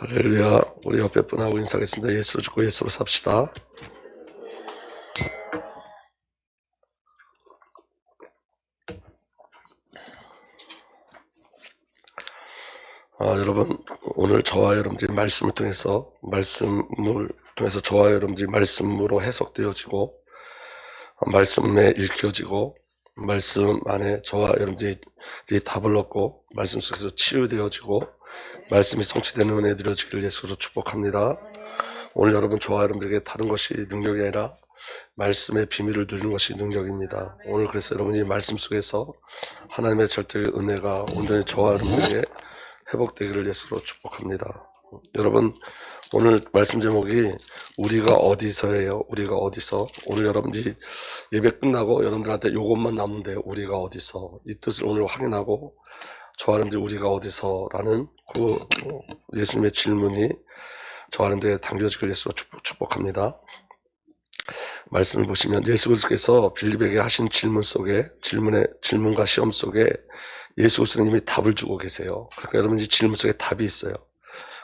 할렐루야. 우리 옆에 분하고 인사하겠습니다. 예수로 죽고 예수로 삽시다. 여러분, 오늘 저와 여러분들이 말씀을 통해서 저와 여러분들이 말씀으로 해석되어지고 말씀에 읽혀지고 말씀 안에 저와 여러분들이 답을 얻고 말씀 속에서 치유되어지고 말씀이 성취되는 은혜 드려지기를 예수로 축복합니다. 오늘 여러분, 저와 여러분들에게 다른 것이 능력이 아니라 말씀의 비밀을 누리는 것이 능력입니다. 오늘 그래서 여러분이 말씀 속에서 하나님의 절대의 은혜가 온전히 저와 여러분들에게 회복되기를 예수로 축복합니다. 여러분, 오늘 말씀 제목이 우리가 어디서예요? 우리가 어디서? 오늘 여러분들이 예배 끝나고 여러분들한테 요것만 남으면 돼요. 우리가 어디서? 이 뜻을 오늘 확인하고 저와 여러분들 우리가 어디서? 라는 그 예수님의 질문이 저와 여러분들에게 당겨지기를 예수로 축복합니다. 말씀을 보시면 예수 그리스도께서 빌립에게 하신 질문 속에 질문과 시험 속에 예수 그리스도는 이미 답을 주고 계세요. 그러니까 여러분 이 질문 속에 답이 있어요.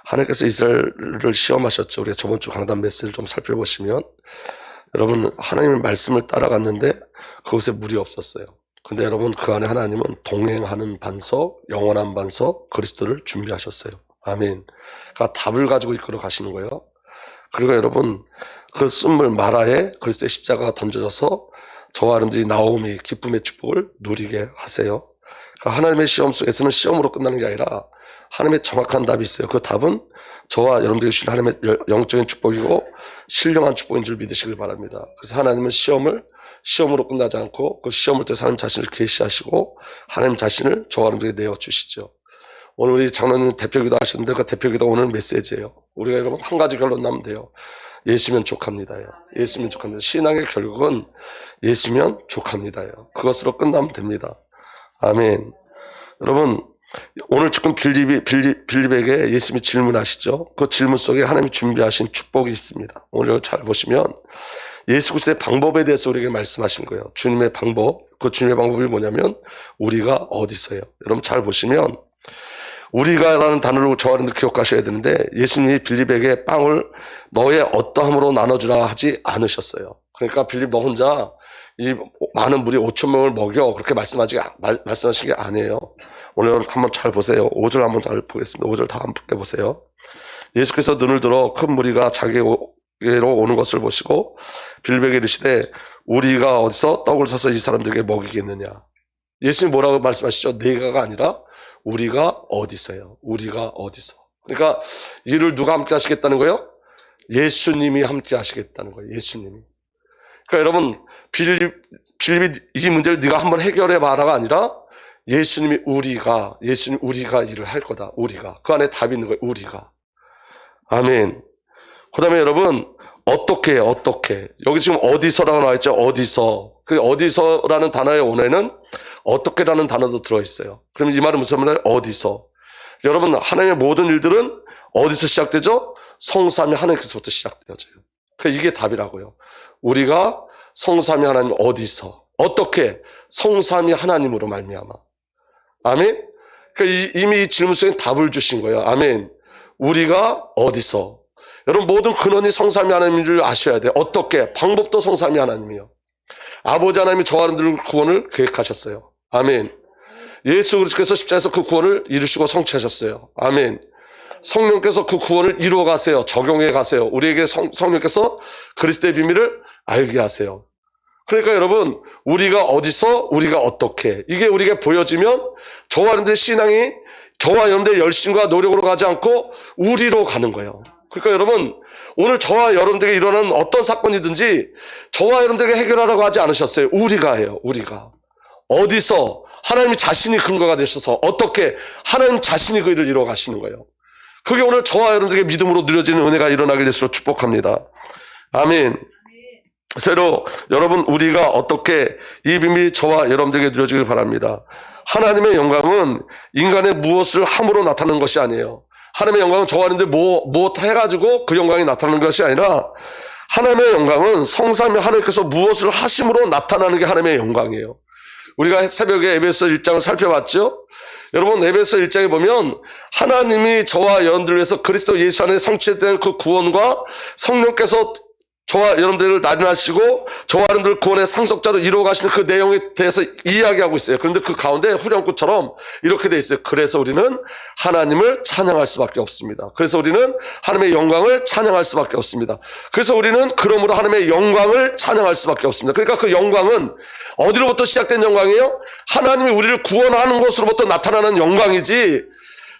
하나님께서 이스라엘을 시험하셨죠. 우리가 저번 주 강단 메시지를 좀 살펴보시면 여러분 하나님의 말씀을 따라갔는데 그곳에 물이 없었어요. 근데 여러분 그 안에 하나님은 동행하는 반석, 영원한 반석 그리스도를 준비하셨어요. 아멘. 그러니까 답을 가지고 이끌어 가시는 거예요. 그리고 여러분 그 쓴물 마라에 그리스도의 십자가가 던져져서 저와 여러분들이 나오미 기쁨의 축복을 누리게 하세요. 그러니까 하나님의 시험 속에서는 시험으로 끝나는 게 아니라 하나님의 정확한 답이 있어요. 그 답은 저와 여러분들이 주신 하나님의 영적인 축복이고 신령한 축복인 줄 믿으시길 바랍니다. 그래서 하나님은 시험으로 끝나지 않고 그 시험을 통해서 하나님 자신을 계시하시고 하나님 자신을 저와 여러분들에게 내어주시죠. 오늘 우리 장로님 대표기도 하셨는데 그 대표기도 오늘 메시지예요. 우리가 여러분 한 가지 결론 나면 돼요. 예수면 족합니다요. 예수면 족합니다. 신앙의 결국은 예수면 족합니다요. 그것으로 끝나면 됩니다. 아멘. 여러분 오늘 지금 빌립에게 예수님이 질문하시죠. 그 질문 속에 하나님이 준비하신 축복이 있습니다. 오늘 잘 보시면 예수 그리스도의 방법에 대해서 우리에게 말씀하신 거예요. 주님의 방법, 그 주님의 방법이 뭐냐면 우리가 어디서요. 여러분 잘 보시면 우리가라는 단어를 저와 여러분들 기억하셔야 되는데 예수님이 빌립에게 빵을 너의 어떠함으로 나눠주라 하지 않으셨어요. 그러니까 빌립 너 혼자 이 많은 무리 5,000명을 먹여 그렇게 말씀하신 게 아니에요. 오늘 한번 잘 보세요. 5절 한번 잘 보겠습니다. 5절 다 함께 보세요. 예수께서 눈을 들어 큰 무리가 자기에게로 오는 것을 보시고 빌립에게 이르시되 우리가 어디서 떡을 사서 이 사람들에게 먹이겠느냐. 예수님 뭐라고 말씀하시죠? 내가가 아니라 우리가 어디서요? 우리가 어디서? 그러니까 이를 누가 함께 하시겠다는 거예요? 예수님이 함께 하시겠다는 거예요. 예수님이. 그러니까 여러분 빌립이 이 문제를 네가 한번 해결해 봐라가 아니라 예수님이 우리가 일을 할 거다. 우리가 그 안에 답이 있는 거예요. 우리가. 아멘. 그다음에 여러분 어떻게 여기 지금 어디서라고 나와 있죠? 어디서. 그 어디서라는 단어의 원어에는 어떻게라는 단어도 들어있어요. 그럼 이 말은 무슨 말이에요? 어디서. 여러분 하나님의 모든 일들은 어디서 시작되죠? 성삼위 하나님께서부터 시작되어져요. 이게 답이라고요. 우리가 성삼위 하나님 어디서 어떻게 성삼위 하나님으로 말미암아. 아멘. 그러니까 이미 이 질문 속에 답을 주신 거예요. 아멘. 우리가 어디서. 여러분 모든 근원이 성삼위 하나님인 줄 아셔야 돼요. 어떻게? 방법도 성삼위 하나님이요. 아버지 하나님이 저와 여러분들 구원을 계획하셨어요. 아멘. 예수 그리스도께서 십자가에서 그 구원을 이루시고 성취하셨어요. 아멘. 성령께서 그 구원을 이루어 가세요. 적용해 가세요. 우리에게 성령께서 그리스도의 비밀을 알게 하세요. 그러니까 여러분 우리가 어디서 우리가 어떻게 이게 우리에게 보여지면 저와 여러분들의 신앙이 저와 여러분들의 열심과 노력으로 가지 않고 우리로 가는 거예요. 그러니까 여러분 오늘 저와 여러분들에게 일어나는 어떤 사건이든지 저와 여러분들에게 해결하라고 하지 않으셨어요. 우리가 해요. 우리가. 어디서 하나님이 자신이 근거가 되셔서 어떻게 하나님 자신이 그 일을 이루어 가시는 거예요. 그게 오늘 저와 여러분들에게 믿음으로 누려지는 은혜가 일어나길 예수로 축복합니다. 아멘. 새로 여러분 우리가 어떻게 이 비밀이 저와 여러분들에게 누려지길 바랍니다. 하나님의 영광은 인간의 무엇을 함으로 나타나는 것이 아니에요. 하나님의 영광은 저와 여러분들 무엇 해가지고 그 영광이 나타나는 것이 아니라 하나님의 영광은 성삼위 하나님께서 무엇을 하심으로 나타나는 게 하나님의 영광이에요. 우리가 새벽에 에베소 1장을 살펴봤죠. 여러분, 에베소 1장에 보면 하나님이 저와 여러분들을 위해서 그리스도 예수 안에 성취된 그 구원과 성령께서 저와 여러분들을 나련하시고 저와 여러분들을 구원의 상속자로 이루어 가시는 그 내용에 대해서 이야기하고 있어요. 그런데 그 가운데 후렴구처럼 이렇게 돼 있어요. 그래서 우리는 하나님을 찬양할 수밖에 없습니다. 그래서 우리는 하나님의 영광을 찬양할 수밖에 없습니다. 그래서 우리는 그러므로 하나님의 영광을 찬양할 수밖에 없습니다. 그러니까 그 영광은 어디로부터 시작된 영광이에요? 하나님이 우리를 구원하는 것으로부터 나타나는 영광이지,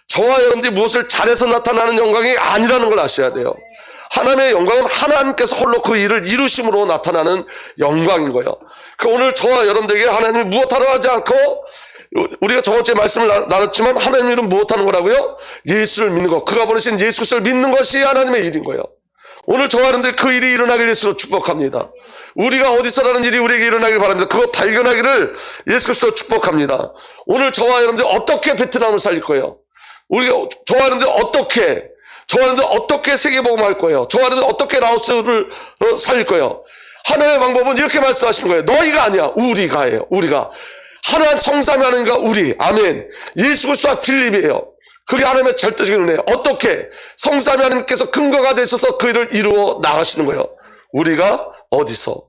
저와 여러분들이 무엇을 잘해서 나타나는 영광이 아니라는 걸 아셔야 돼요. 하나님의 영광은 하나님께서 홀로 그 일을 이루심으로 나타나는 영광인 거예요. 그 오늘 저와 여러분들에게 하나님이 무엇하러 하지 않고, 우리가 저번주에 말씀을 나눴지만 하나님 일은 무엇하는 거라고요? 예수를 믿는 것, 그가 보내신 예수 그리스도를 믿는 것이 하나님의 일인 거예요. 오늘 저와 여러분들 그 일이 일어나길 예수로 축복합니다. 우리가 어디서라는 일이 우리에게 일어나길 바랍니다. 그거 발견하기를 예수 그리스도로 축복합니다. 오늘 저와 여러분들 어떻게 베트남을 살릴 거예요? 우리가 저와 여러분들 저와 여러분들 어떻게 세계복음할 거예요? 저와 여러분들 어떻게 라오스를 살릴 거예요? 하나님의 방법은 이렇게 말씀하시는 거예요. 너희가 아니야, 우리가예요. 우리가 하나님 성삼위 하나님과 우리, 아멘. 예수 그리스도와 빌립이에요. 그게 하나님의 절대적인 은혜예요. 어떻게? 성삼위 하나님께서 근거가 되셔서 그 일을 이루어 나가시는 거예요. 우리가 어디서?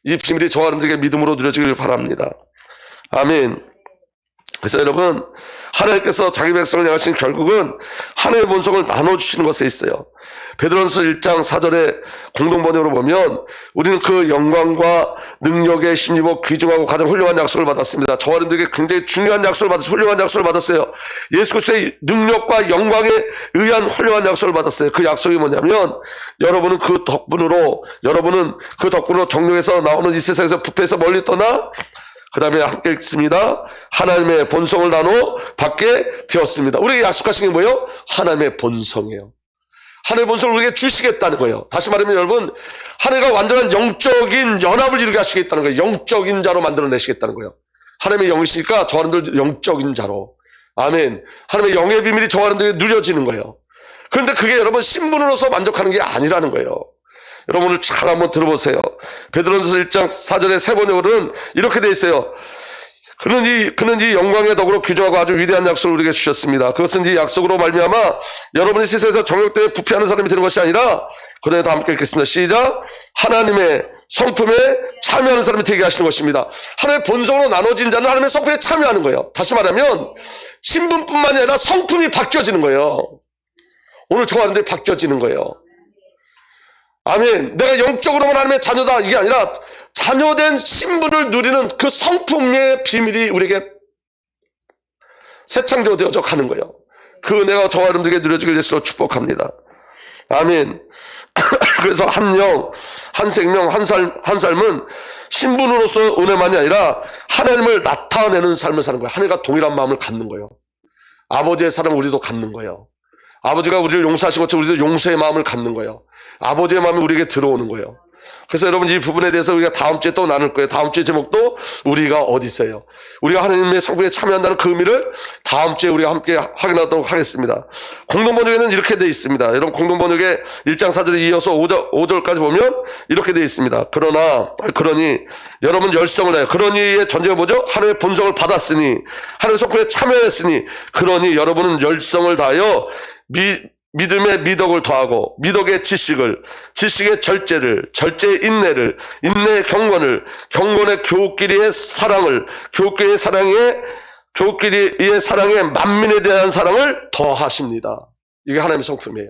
이 비밀이 저와 여러분들에게 믿음으로 누려지길 바랍니다. 아멘. 그래서 여러분, 하나님께서 자기 백성을 향하신 결국은 하나님의 본성을 나눠주시는 것에 있어요. 베드로전서 1장 4절에 공동번역으로 보면 우리는 그 영광과 능력에 힘입어 귀중하고 가장 훌륭한 약속을 받았습니다. 저와 여러분들에게 굉장히 중요한 약속을 받았어요. 훌륭한 약속을 받았어요. 예수 그리스도의 능력과 영광에 의한 훌륭한 약속을 받았어요. 그 약속이 뭐냐면 여러분은 그 덕분으로 정령에서 나오는 이 세상에서 부패해서 멀리 떠나 그 다음에 함께 읽습니다. 하나님의 본성을 나눠 받게 되었습니다. 우리에게 약속하신 게 뭐예요? 하나님의 본성이에요. 하나님의 본성을 우리에게 주시겠다는 거예요. 다시 말하면 여러분, 하나님과 완전한 영적인 연합을 이루게 하시겠다는 거예요. 영적인 자로 만들어내시겠다는 거예요. 하나님의 영이시니까 저와 여러분들 영적인 자로. 아멘. 하나님의 영의 비밀이 저와 여러분들에게 누려지는 거예요. 그런데 그게 여러분 신분으로서 만족하는 게 아니라는 거예요. 여러분 오늘 잘 한번 들어보세요. 베드로전서 1장 4절의 세 번역으로는 이렇게 돼 있어요. 그는 이 영광의 덕으로 귀중하고 아주 위대한 약속을 우리에게 주셨습니다. 그것은 이 약속으로 말미암아 여러분이 세상에서 정욕 때문에 부패하는 사람이 되는 것이 아니라, 그다음에 다 함께 읽겠습니다. 시작. 하나님의 성품에 참여하는 사람이 되게 하시는 것입니다. 하나님의 본성으로 나눠진 자는 하나님의 성품에 참여하는 거예요. 다시 말하면 신분뿐만이 아니라 성품이 바뀌어지는 거예요. 오늘 저와 여러분들이 바뀌어지는 거예요. 아멘. 내가 영적으로만 하나님의 자녀다, 이게 아니라 자녀된 신분을 누리는 그 성품의 비밀이 우리에게 새창조되어져 가는 거예요. 그 은혜가 저와 여러분들에게 누려지길 예수로 축복합니다. 아멘. 그래서 한 영, 한 생명, 한 삶은 신분으로서 은혜만이 아니라 하나님을 나타내는 삶을 사는 거예요. 하나님과 동일한 마음을 갖는 거예요. 아버지의 사랑을 우리도 갖는 거예요. 아버지가 우리를 용서하신 것처럼 우리도 용서의 마음을 갖는 거예요. 아버지의 마음이 우리에게 들어오는 거예요. 그래서 여러분 이 부분에 대해서 우리가 다음 주에 또 나눌 거예요. 다음 주의 제목도 우리가 어디서요. 우리가 하나님의 성품에 참여한다는 그 의미를 다음 주에 우리가 함께 확인하도록 하겠습니다. 공동번역에는 이렇게 되어 있습니다. 여러분 공동번역의 1장 4절에 이어서 5절까지 보면 이렇게 되어 있습니다. 그러니 여러분 열성을 하여, 그러니의 전제가 뭐죠? 하나님의 본성을 받았으니, 하나님의 성품에 참여했으니, 그러니 여러분은 열성을 다하여 믿음의 미덕을 더하고, 미덕의 지식을, 지식의 절제를, 절제의 인내를, 인내의 경건을, 경건의 교우끼리의 사랑을, 교우끼리의 사랑에 만민에 대한 사랑을 더하십니다. 이게 하나님의 성품이에요.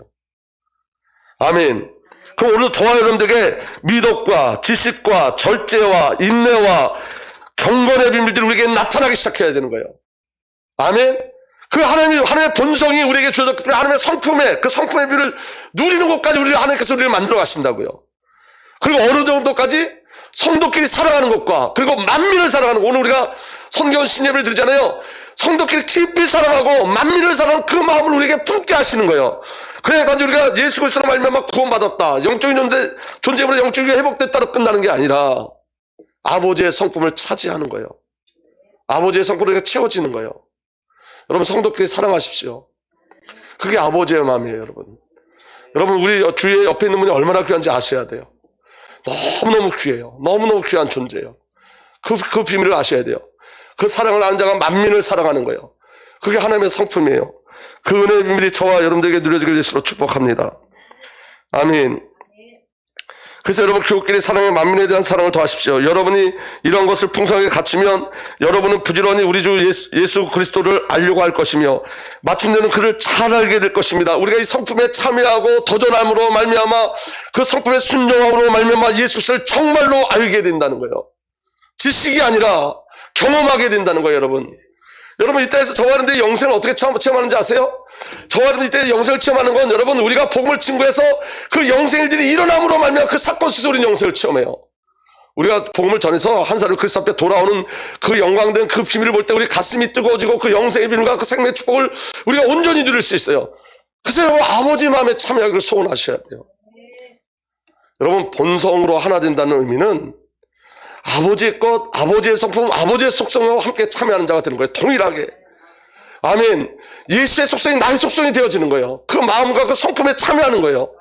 아멘. 그럼 오늘 저와 여러분들에게 미덕과 지식과 절제와 인내와 경건의 비밀들이 우리에게 나타나기 시작해야 되는 거예요. 아멘. 그 하나님의 본성이 우리에게 주어졌기 때문에 하나님의 성품의, 그 성품의 비밀을 누리는 것까지 하나님께서 우리를 만들어 가신다고요. 그리고 어느 정도까지? 성도끼리 사랑하는 것과, 그리고 만민을 사랑하는 것. 오늘 우리가 성경 신예배를 드리잖아요. 성도끼리 깊이 사랑하고 만민을 사랑하는 그 마음을 우리에게 품게 하시는 거예요. 그래야 단지 우리가 예수 그리스도로 말미암아 구원받았다, 영적인 존재물의 영적인 회복됐다로 끝나는 게 아니라 아버지의 성품을 차지하는 거예요. 아버지의 성품으로 채워지는 거예요. 여러분 성도끼리 사랑하십시오. 그게 아버지의 마음이에요. 여러분 우리 주위에 옆에 있는 분이 얼마나 귀한지 아셔야 돼요. 너무너무 귀해요. 너무너무 귀한 존재예요. 그 비밀을 아셔야 돼요. 그 사랑을 아는 자가 만민을 사랑하는 거예요. 그게 하나님의 성품이에요. 그 은혜의 비밀이 저와 여러분들에게 누려지길 예수로 축복합니다. 아멘. 그래서 여러분 교우끼리 사랑의 만민에 대한 사랑을 더하십시오. 여러분이 이런 것을 풍성하게 갖추면 여러분은 부지런히 우리 주 예수 그리스도를 알려고 할 것이며 마침내는 그를 잘 알게 될 것입니다. 우리가 이 성품에 참여하고 도전함으로 말미암아 그 성품에 순종함으로 말미암아 예수 그리스도를 정말로 알게 된다는 거예요. 지식이 아니라 경험하게 된다는 거예요. 여러분 이 땅에서 저와 여러분들이 영생을 어떻게 체험하는지 아세요? 저와 여러분들이 이때 영생을 체험하는 건 여러분 우리가 복음을 증거해서 그 영생일들이 일어남으로 말미암아 그 사건 속에서 우리는 영생을 체험해요. 우리가 복음을 전해서 한 사람을 그리스도 앞에 돌아오는 그 영광된 그 비밀을 볼 때 우리 가슴이 뜨거워지고 그 영생의 비밀과 그 생명의 축복을 우리가 온전히 누릴 수 있어요. 그래서 여러분 아버지 마음에 참여하기를 소원하셔야 돼요. 여러분 본성으로 하나 된다는 의미는 아버지의 것, 아버지의 성품, 아버지의 속성과 함께 참여하는 자가 되는 거예요. 동일하게. 아멘. 예수의 속성이 나의 속성이 되어지는 거예요. 그 마음과 그 성품에 참여하는 거예요.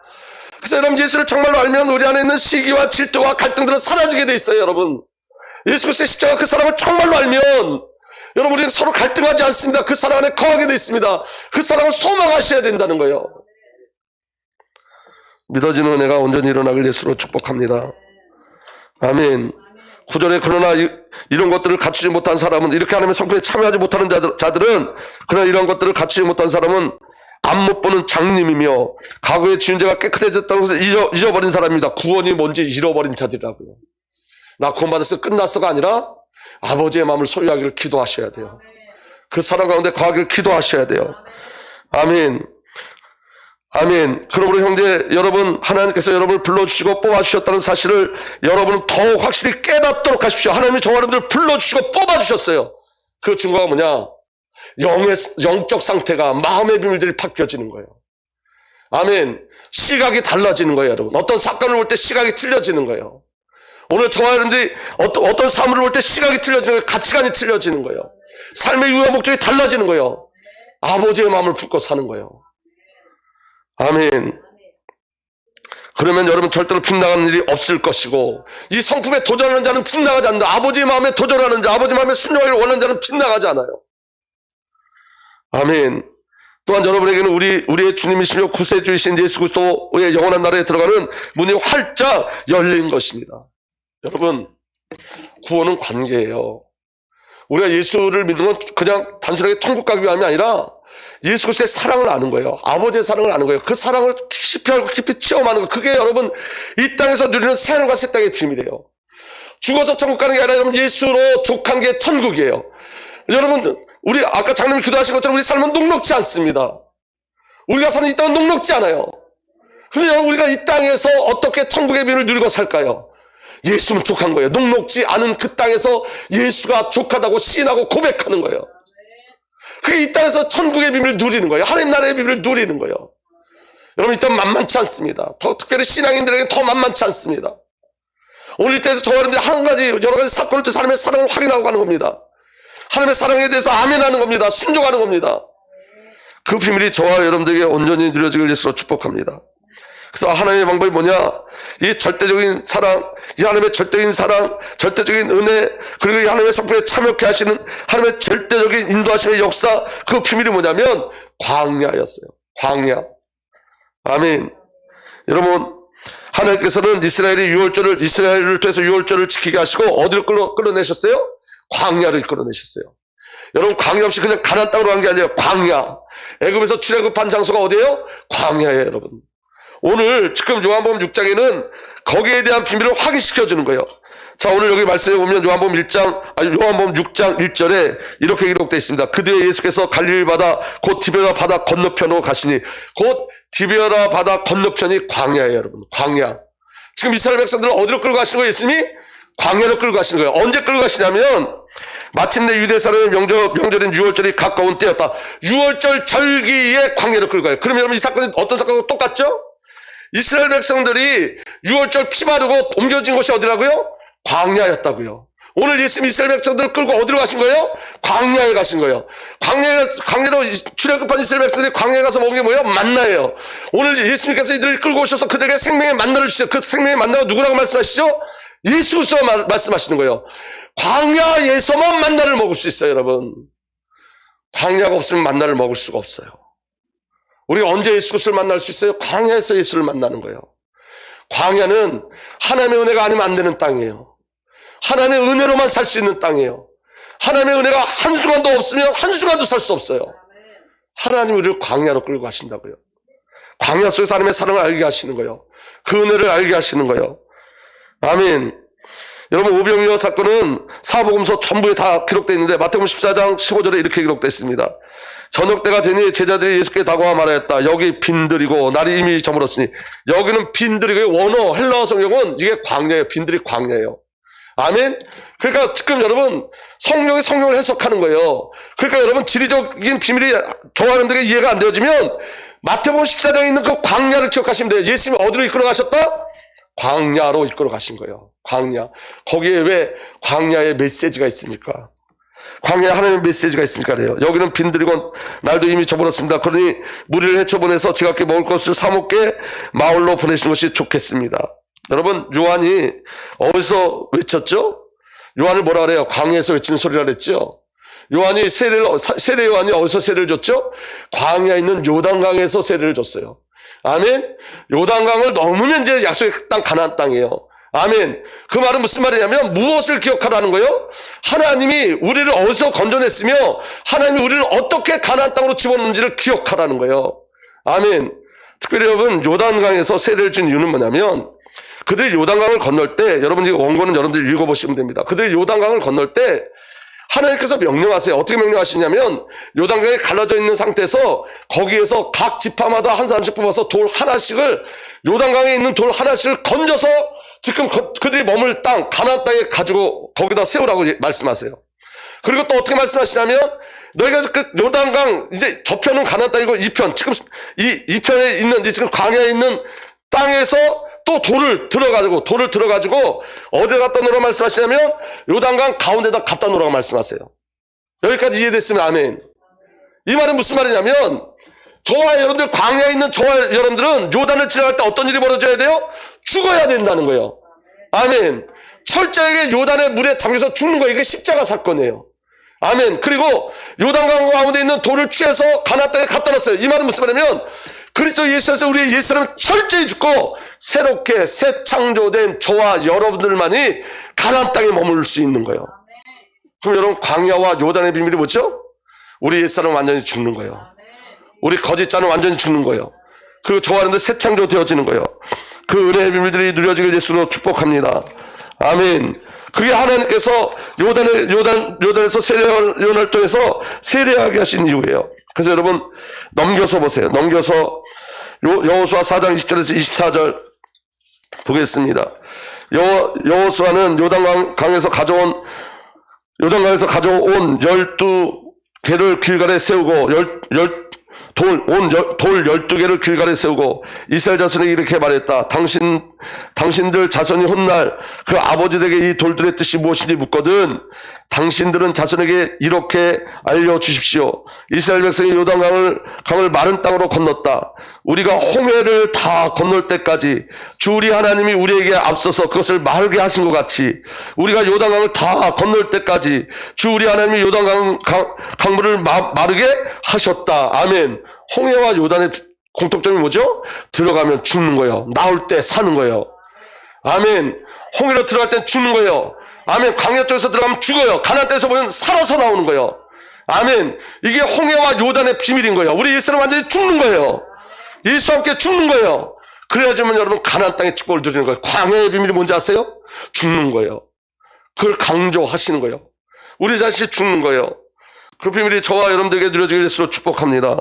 그래서 여러분 예수를 정말로 알면 우리 안에 있는 시기와 질투와 갈등들은 사라지게 돼 있어요. 여러분 예수 그리스도의 십자가 그 사랑을 정말로 알면 여러분 우리는 서로 갈등하지 않습니다. 그 사랑 안에 거하게 돼 있습니다. 그 사랑을 소망하셔야 된다는 거예요. 믿어지는 은혜가 온전히 일어나길 예수로 축복합니다. 아멘. 9절에 그러나 이런 것들을 갖추지 못한 사람은 이렇게 하나님의 성품에 참여하지 못하는 자들은 그러나 이런 것들을 갖추지 못한 사람은 앞 못 보는 장님이며 과거의 지은 죄가 깨끗해졌다고 해서 잊어버린 사람입니다. 구원이 뭔지 잃어버린 자들이라고요. 나 구원받았어 끝났어가 아니라 아버지의 마음을 소유하기를 기도하셔야 돼요. 그 사랑 가운데 거하기를 기도하셔야 돼요. 아멘. 아멘. 그러므로 형제 여러분 하나님께서 여러분을 불러주시고 뽑아주셨다는 사실을 여러분은 더욱 확실히 깨닫도록 하십시오. 하나님이 저와 여러분들을 불러주시고 뽑아주셨어요. 그 증거가 뭐냐? 영적 상태가 마음의 비밀들이 바뀌어지는 거예요. 아멘. 시각이 달라지는 거예요. 여러분 어떤 사건을 볼 때 시각이 틀려지는 거예요. 오늘 저와 여러분들이 어떤 사물을 볼 때 시각이 틀려지는 거예요. 가치관이 틀려지는 거예요. 삶의 이유와 목적이 달라지는 거예요. 아버지의 마음을 품고 사는 거예요. 아멘. 그러면 여러분 절대로 빗나가는 일이 없을 것이고 이 성품에 도전하는 자는 빗나가지 않는다. 아버지의 마음에 도전하는 자, 아버지 마음에 순종하기를 원하는 자는 빗나가지 않아요. 아멘. 또한 여러분에게는 우리의 주님이시며 구세주이신 예수 그리스도의 영원한 나라에 들어가는 문이 활짝 열린 것입니다. 여러분 구원은 관계예요. 우리가 예수를 믿는 건 그냥 단순하게 천국 가기 위함이 아니라 예수 그리스도의 사랑을 아는 거예요. 아버지의 사랑을 아는 거예요. 그 사랑을 깊이 알고 깊이 체험하는 거. 그게 여러분 이 땅에서 누리는 새하늘과 새 땅의 비밀이에요. 죽어서 천국 가는 게 아니라 여러분 예수로 족한 게 천국이에요. 여러분 우리 아까 장로님이 기도하신 것처럼 우리 삶은 녹록지 않습니다. 우리가 사는 이 땅은 녹록지 않아요. 그런데 우리가 이 땅에서 어떻게 천국의 비밀을 누리고 살까요? 예수는 족한 거예요. 녹록지 않은 그 땅에서 예수가 족하다고 시인하고 고백하는 거예요. 그게 이 땅에서 천국의 비밀을 누리는 거예요. 하나님 나라의 비밀을 누리는 거예요. 여러분 이 땅은 만만치 않습니다. 더 특별히 신앙인들에게 더 만만치 않습니다. 오늘 이 땅에서 저와 여러분들이 한 가지 여러 가지 사건을 통해서 하나님의 사랑을 확인하고 가는 겁니다. 하나님의 사랑에 대해서 아멘하는 겁니다. 순종하는 겁니다. 그 비밀이 저와 여러분들에게 온전히 누려지길 예수로 축복합니다. 그래서 하나님의 방법이 뭐냐? 이 절대적인 사랑, 이 하나님의 절대적인 사랑, 절대적인 은혜, 그리고 이 하나님의 성품에 참여케 하시는 하나님의 절대적인 인도하심의 역사, 그 비밀이 뭐냐면 광야였어요. 광야. 아멘. 여러분, 하나님께서는 이스라엘을 통해서 유월절을 지키게 하시고 어디를 끌어내셨어요? 광야를 끌어내셨어요. 여러분 광야 없이 그냥 가나안 땅으로 간 게 아니에요. 광야. 애굽에서 출애굽한 장소가 어디예요? 광야예요, 여러분. 오늘 지금 요한복음 6장에는 거기에 대한 비밀을 확인시켜주는 거예요. 자, 오늘 여기 말씀해 보면 요한복음 6장 1절에 이렇게 기록되어 있습니다. 그 뒤에 예수께서 갈릴리 바다 곧 디베라 바다 건너편으로 가시니, 곧 디베라 바다 건너편이 광야예요, 여러분. 광야. 지금 이스라엘 백성들을 어디로 끌고 가시는 거예요, 예수님이? 광야로 끌고 가시는 거예요. 언제 끌고 가시냐면 마침내 유대 사람의 명절인 유월절이 가까운 때였다. 유월절 절기에 광야로 끌고 가요. 그러면 여러분 이 사건이 어떤 사건과 똑같죠? 이스라엘 백성들이 유월절 피 바르고 옮겨진 곳이 어디라고요? 광야였다고요. 오늘 예수님 이스라엘 백성들을 끌고 어디로 가신 거예요? 광야에 가신 거예요. 광야로 출애굽한 이스라엘 백성들이 광야에 가서 먹은 게 뭐예요? 만나예요. 오늘 예수님께서 이들을 끌고 오셔서 그들에게 생명의 만나를 주세요. 그 생명의 만나가 누구라고 말씀하시죠? 예수 그리스도가 말씀하시는 거예요. 광야에서만 만나를 먹을 수 있어요, 여러분. 광야가 없으면 만나를 먹을 수가 없어요. 우리가 언제 예수 그리스도를 만날 수 있어요? 광야에서 예수를 만나는 거예요. 광야는 하나님의 은혜가 아니면 안 되는 땅이에요. 하나님의 은혜로만 살 수 있는 땅이에요. 하나님의 은혜가 한순간도 없으면 한순간도 살 수 없어요. 하나님이 우리를 광야로 끌고 가신다고요. 광야 속에서 하나님의 사랑을 알게 하시는 거예요. 그 은혜를 알게 하시는 거예요. 아멘. 여러분, 오병이어 사건은 사복음서 전부에 다 기록되어 있는데 마태복음 14장 15절에 이렇게 기록되어 있습니다. 저녁 때가 되니 제자들이 예수께 다가와 말하였다. 여기 빈들이고 날이 이미 저물었으니. 여기는 빈들이고, 원어 헬라어 성경은 이게 광야예요. 빈들이 광야예요. 아멘. 그러니까 지금 여러분, 성령이 성경을 해석하는 거예요. 그러니까 여러분, 지리적인 비밀이 저와 여러분들에게 이해가 안 되어지면 마태복음 14장에 있는 그 광야를 기억하시면 돼요. 예수님이 어디로 이끌어 가셨다? 광야로 이끌어 가신 거예요. 광야. 거기에 왜 광야의 메시지가 있으니까. 광야에 하나님의 메시지가 있으니까 그래요. 여기는 빈들이고 날도 이미 저물었습니다. 그러니 무리를 헤쳐보내서 지갑게 먹을 것을 사먹게 마을로 보내신 것이 좋겠습니다. 여러분, 요한이 어디서 외쳤죠? 요한을 뭐라 그래요? 광야에서 외치는 소리라 그랬죠? 요한이 세례 요한이 어디서 세례를 줬죠? 광야에 있는 요단강에서 세례를 줬어요. 아멘. 요단강을 넘으면 이제 약속의 땅 가나안 땅이에요. 아멘. 그 말은 무슨 말이냐면 무엇을 기억하라는 거예요? 하나님이 우리를 어디서 건져냈으며 하나님이 우리를 어떻게 가나안 땅으로 집어넣는지를 기억하라는 거예요. 아멘. 특별히 여러분, 요단강에서 세례를 준 이유는 뭐냐면 그들이 요단강을 건널 때, 여러분 이 원고는 여러분들이 읽어보시면 됩니다. 그들이 요단강을 건널 때 하나님께서 명령하세요. 어떻게 명령하시냐면 요단강에 갈라져 있는 상태에서 거기에서 각 지파마다 한 사람씩 뽑아서 돌 하나씩을, 요단강에 있는 돌 하나씩을 건져서 지금 그들이 머물 땅 가나안 땅에 가지고 거기다 세우라고 말씀하세요. 그리고 또 어떻게 말씀하시냐면 너희가 그 요단강 이제 저편은 가나안 땅이고 이편, 지금 이 편에 있는 지금 광야에 있는 땅에서 또 돌을 들어가지고 어디에 갖다 놓으라고 말씀하시냐면 요단강 가운데다 갖다 놓으라고 말씀하세요. 여기까지 이해됐으면 아멘. 이 말은 무슨 말이냐면 저와 여러분들, 광야에 있는 저와 여러분들은 요단을 지나갈 때 어떤 일이 벌어져야 돼요? 죽어야 된다는 거예요. 아멘. 철저하게 요단의 물에 잠겨서 죽는 거예요. 이게 십자가 사건이에요. 아멘. 그리고 요단강 가운데 있는 돌을 취해서 가나안 땅에 갖다 놨어요. 이 말은 무슨 말이냐면 그리스도 예수에서 우리의 옛사람은 철저히 죽고 새롭게 새 창조된 저와 여러분들만이 가나안 땅에 머물 수 있는 거예요. 그럼 여러분, 광야와 요단의 비밀이 뭐죠? 우리 옛사람은 완전히 죽는 거예요. 우리 거짓자는 완전히 죽는 거예요. 그리고 저와 여러분들 새 창조 되어지는 거예요. 그 은혜의 비밀들이 누려지길 예수로 축복합니다. 아멘. 그게 하나님께서 요단에서 세례를 통해서 세례하게 하신 이유예요. 그래서 여러분, 넘겨서 보세요. 넘겨서 여호수아 4장 20절에서 24절 보겠습니다. 여호수아는 요단강에서 가져온 12개를 길갈에 세우고 돌 12개를 길갈에 세우고 이스라엘 자손에게 이렇게 말했다. 당신들 자손이 훗날 그 아버지들에게 이 돌들의 뜻이 무엇인지 묻거든 당신들은 자손에게 이렇게 알려주십시오. 이스라엘 백성이 요단강을 마른 땅으로 건넜다. 우리가 홍해를 다 건널 때까지 주 우리 하나님이 우리에게 앞서서 그것을 마르게 하신 것 같이 우리가 요단강을 다 건널 때까지 주 우리 하나님이 강물을 마르게 하셨다. 아멘. 홍해와 요단의 공통점이 뭐죠? 들어가면 죽는 거예요. 나올 때 사는 거예요. 아멘. 홍해로 들어갈 땐 죽는 거예요. 아멘. 광야 쪽에서 들어가면 죽어요. 가나안 땅에서 보면 살아서 나오는 거예요. 아멘. 이게 홍해와 요단의 비밀인 거예요. 우리 예수는 완전히 죽는 거예요. 예수와 함께 죽는 거예요. 그래야지만 여러분 가나안 땅의 축복을 누리는 거예요. 광야의 비밀이 뭔지 아세요? 죽는 거예요. 그걸 강조하시는 거예요. 우리 자신이 죽는 거예요. 그 비밀이 저와 여러분들에게 누려지길 예수로 축복합니다.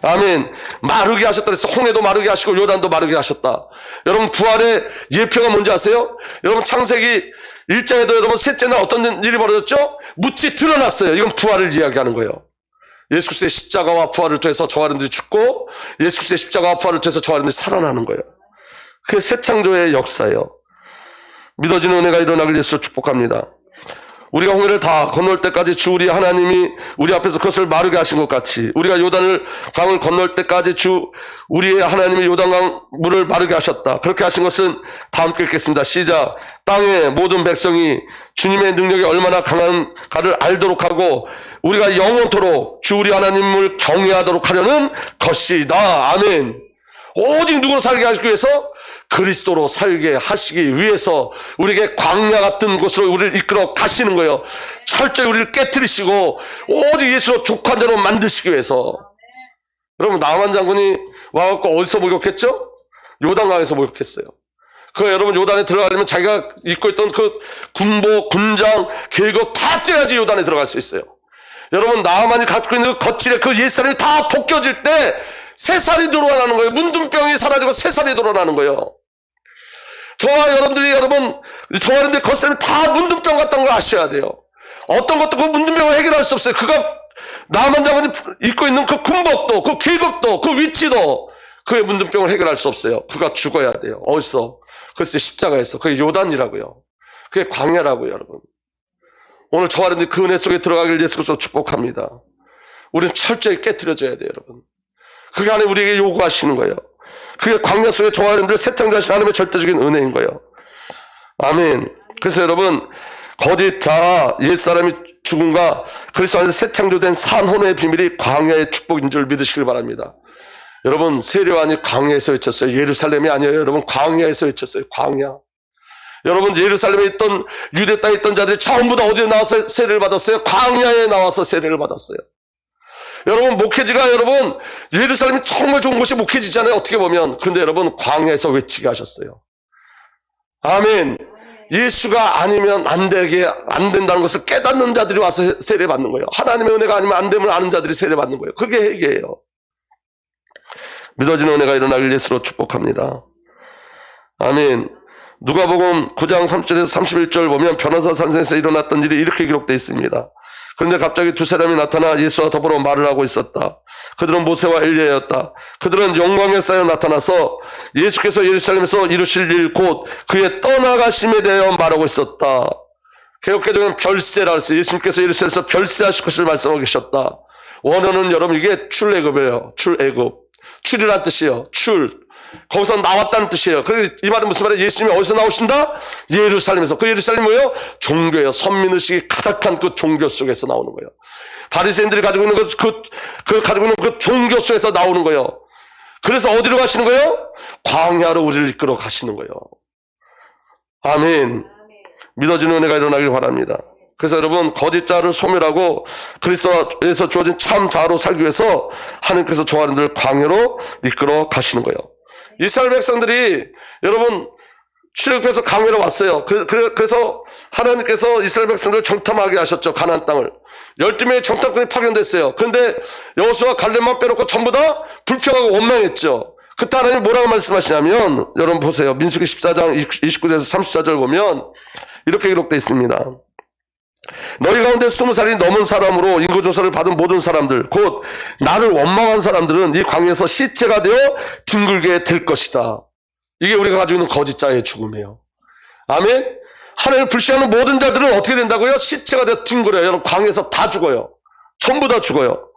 아멘. 마르게 하셨다 그래서 홍해도 마르게 하시고 요단도 마르게 하셨다. 여러분, 부활의 예표가 뭔지 아세요? 여러분, 창세기 1장에도 여러분 셋째 날 어떤 일이 벌어졌죠? 묻이 드러났어요. 이건 부활을 이야기하는 거예요. 예수 그리스도의 십자가와 부활을 통해서 저와 여러분들이 죽고 예수 그리스도의 십자가와 부활을 통해서 저와 여러분들이 살아나는 거예요. 그게 새 창조의 역사예요. 믿어지는 은혜가 일어나길 예수로 축복합니다. 우리가 홍해를 다 건널 때까지 주 우리 하나님이 우리 앞에서 그것을 마르게 하신 것 같이 우리가 요단을 강을 건널 때까지 주 우리의 하나님이 요단강 물을 마르게 하셨다. 그렇게 하신 것은 다 함께 읽겠습니다. 시작. 땅의 모든 백성이 주님의 능력이 얼마나 강한가를 알도록 하고 우리가 영원토록 주 우리 하나님을 경외하도록 하려는 것이다. 아멘. 오직 누구로 살게 하시기 위해서? 그리스도로 살게 하시기 위해서 우리에게 광야 같은 곳으로 우리를 이끌어 가시는 거예요. 철저히 우리를 깨트리시고 오직 예수로 족한 자로 만드시기 위해서. 여러분, 나만 장군이 와갖고 어디서 목욕했죠? 요단강에서 목욕했어요. 여러분, 요단에 들어가려면 자기가 입고 있던 그 군복, 군장, 계급 다 떼야지 요단에 들어갈 수 있어요. 여러분, 나만이 갖고 있는 그 거칠의 그 옛사람이 다 벗겨질 때 새살이 들어나는 거예요. 문둥병이 사라지고 새살이 들어나는 거예요. 저와 여러분들이 저와 여러분들이 겉사람이 다 문둥병 같다는 걸 아셔야 돼요. 어떤 것도 그 문둥병을 해결할 수 없어요. 그가 나만 장군이 입고 있는 그 군복도 그 계급도 그 위치도 그의 문둥병을 해결할 수 없어요. 그가 죽어야 돼요. 어디서? 글쎄 십자가에서. 그게 요단이라고요. 그게 광야라고요. 여러분, 오늘 저와 여러분들이 그 은혜 속에 들어가길 예수 그리스도로 축복합니다. 우리는 철저히 깨트려져야 돼요. 여러분, 그게 하나님 우리에게 요구하시는 거예요. 그게 광야 속에 저와 여러분들 새 창조하신 하나님의 절대적인 은혜인 거예요. 아멘. 그래서 여러분, 거짓 자 옛사람이 죽음과 그리스도 안에서 새 창조된 산혼의 비밀이 광야의 축복인 줄 믿으시길 바랍니다. 여러분, 세례요한이 광야에서 외쳤어요. 예루살렘이 아니에요. 여러분, 광야에서 외쳤어요. 광야. 여러분, 예루살렘에 있던 유대 땅에 있던 자들이 전부 다 어디에 나와서 세례를 받았어요? 광야에 나와서 세례를 받았어요. 여러분, 목회지가 여러분 예루살렘이 정말 좋은 곳이 목회지잖아요. 어떻게 보면. 그런데 여러분, 광야에서 외치게 하셨어요. 아멘. 예수가 아니면 안 된다는 것을 깨닫는 자들이 와서 세례 받는 거예요. 하나님의 은혜가 아니면 안 됨을 아는 자들이 세례 받는 거예요. 그게 회개예요. 믿어지는 은혜가 일어나길 예수로 축복합니다. 아멘. 누가복음 9장 3절에서 31절 보면 변호사 산성에서 일어났던 일이 이렇게 기록되어 있습니다. 그런데 갑자기 두 사람이 나타나 예수와 더불어 말을 하고 있었다. 그들은 모세와 엘리야였다. 그들은 영광에 쌓여 나타나서 예수께서 예루살렘에서 이루실 일 곧 그의 떠나가심에 대하여 말하고 있었다. 개역개정은 별세라 했어요. 예수님께서 예루살렘에서 별세하실 것을 말씀하고 계셨다. 원어는 여러분 이게 출애굽이에요. 출애굽. 출이란 뜻이에요. 거기서 나왔다는 뜻이에요. 그래서 이 말은 무슨 말이에요? 예수님이 어디서 나오신다? 예루살렘에서. 그 예루살렘이 뭐예요? 종교예요. 선민의식이 가득한 그 종교 속에서 나오는 거예요. 바리새인들이 가지고 있는 가지고 있는 그 종교 속에서 나오는 거예요. 그래서 어디로 가시는 거예요? 광야로 우리를 이끌어 가시는 거예요. 아멘. 믿어지는 은혜가 일어나길 바랍니다. 그래서 여러분, 거짓자를 소멸하고 그리스도에서 주어진 참 자로 살기 위해서 하나님께서 저와 여러분들을 광야로 이끌어 가시는 거예요. 이스라엘 백성들이 여러분 출애굽해서 광야로 왔어요. 그래서 하나님께서 이스라엘 백성들을 정탐하게 하셨죠. 가나안 땅을. 12명의 정탐꾼이 파견됐어요. 그런데 여호수아 갈렙만 빼놓고 전부 다 불평하고 원망했죠. 그때 하나님이 뭐라고 말씀하시냐면, 여러분 보세요. 민수기 14장 29절에서 34절 보면 이렇게 기록되어 있습니다. 너희 가운데 20살이 넘은 사람으로 인구조사를 받은 모든 사람들, 곧 나를 원망한 사람들은 이 광야에서 시체가 되어 뒹굴게 될 것이다. 이게 우리가 가지고 있는 거짓자의 죽음이에요. 아멘. 하나님을 불신하는 모든 자들은 어떻게 된다고요? 시체가 되어 뒹굴어요. 여러분, 광야에서 다 죽어요. 전부 다 죽어요.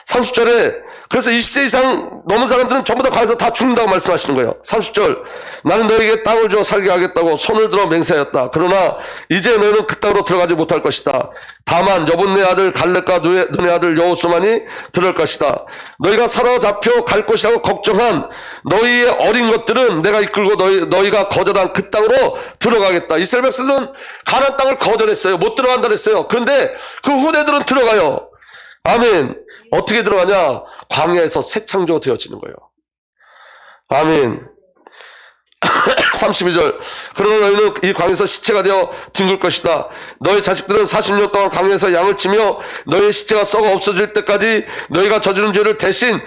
30절에 그래서 20세 이상 넘은 사람들은 전부 다 광야에서 다 죽는다고 말씀하시는 거예요. 30절, 나는 너에게 땅을 주어 살게 하겠다고 손을 들어 맹세하였다. 그러나 이제 너희는 그 땅으로 들어가지 못할 것이다. 다만 여분네 아들 갈렙과 너네 아들 여호수만이 들어갈 것이다. 너희가 사로잡혀 갈 것이라고 걱정한 너희의 어린 것들은 내가 이끌고 너희가 거절한 그 땅으로 들어가겠다. 이스라엘 백성들은 가나안 땅을 거절했어요. 못 들어간다 그랬어요. 그런데 그 후대들은 들어가요. 아멘. 어떻게 들어가냐? 광야에서 새 창조가 되어지는 거예요. 아멘. 32절, 그러나 너희는 이 광야에서 시체가 되어 뒹굴 것이다. 너희 자식들은 40년 동안 광야에서 양을 치며 너희의 시체가 썩어 없어질 때까지 너희가 저지른 죄를 대신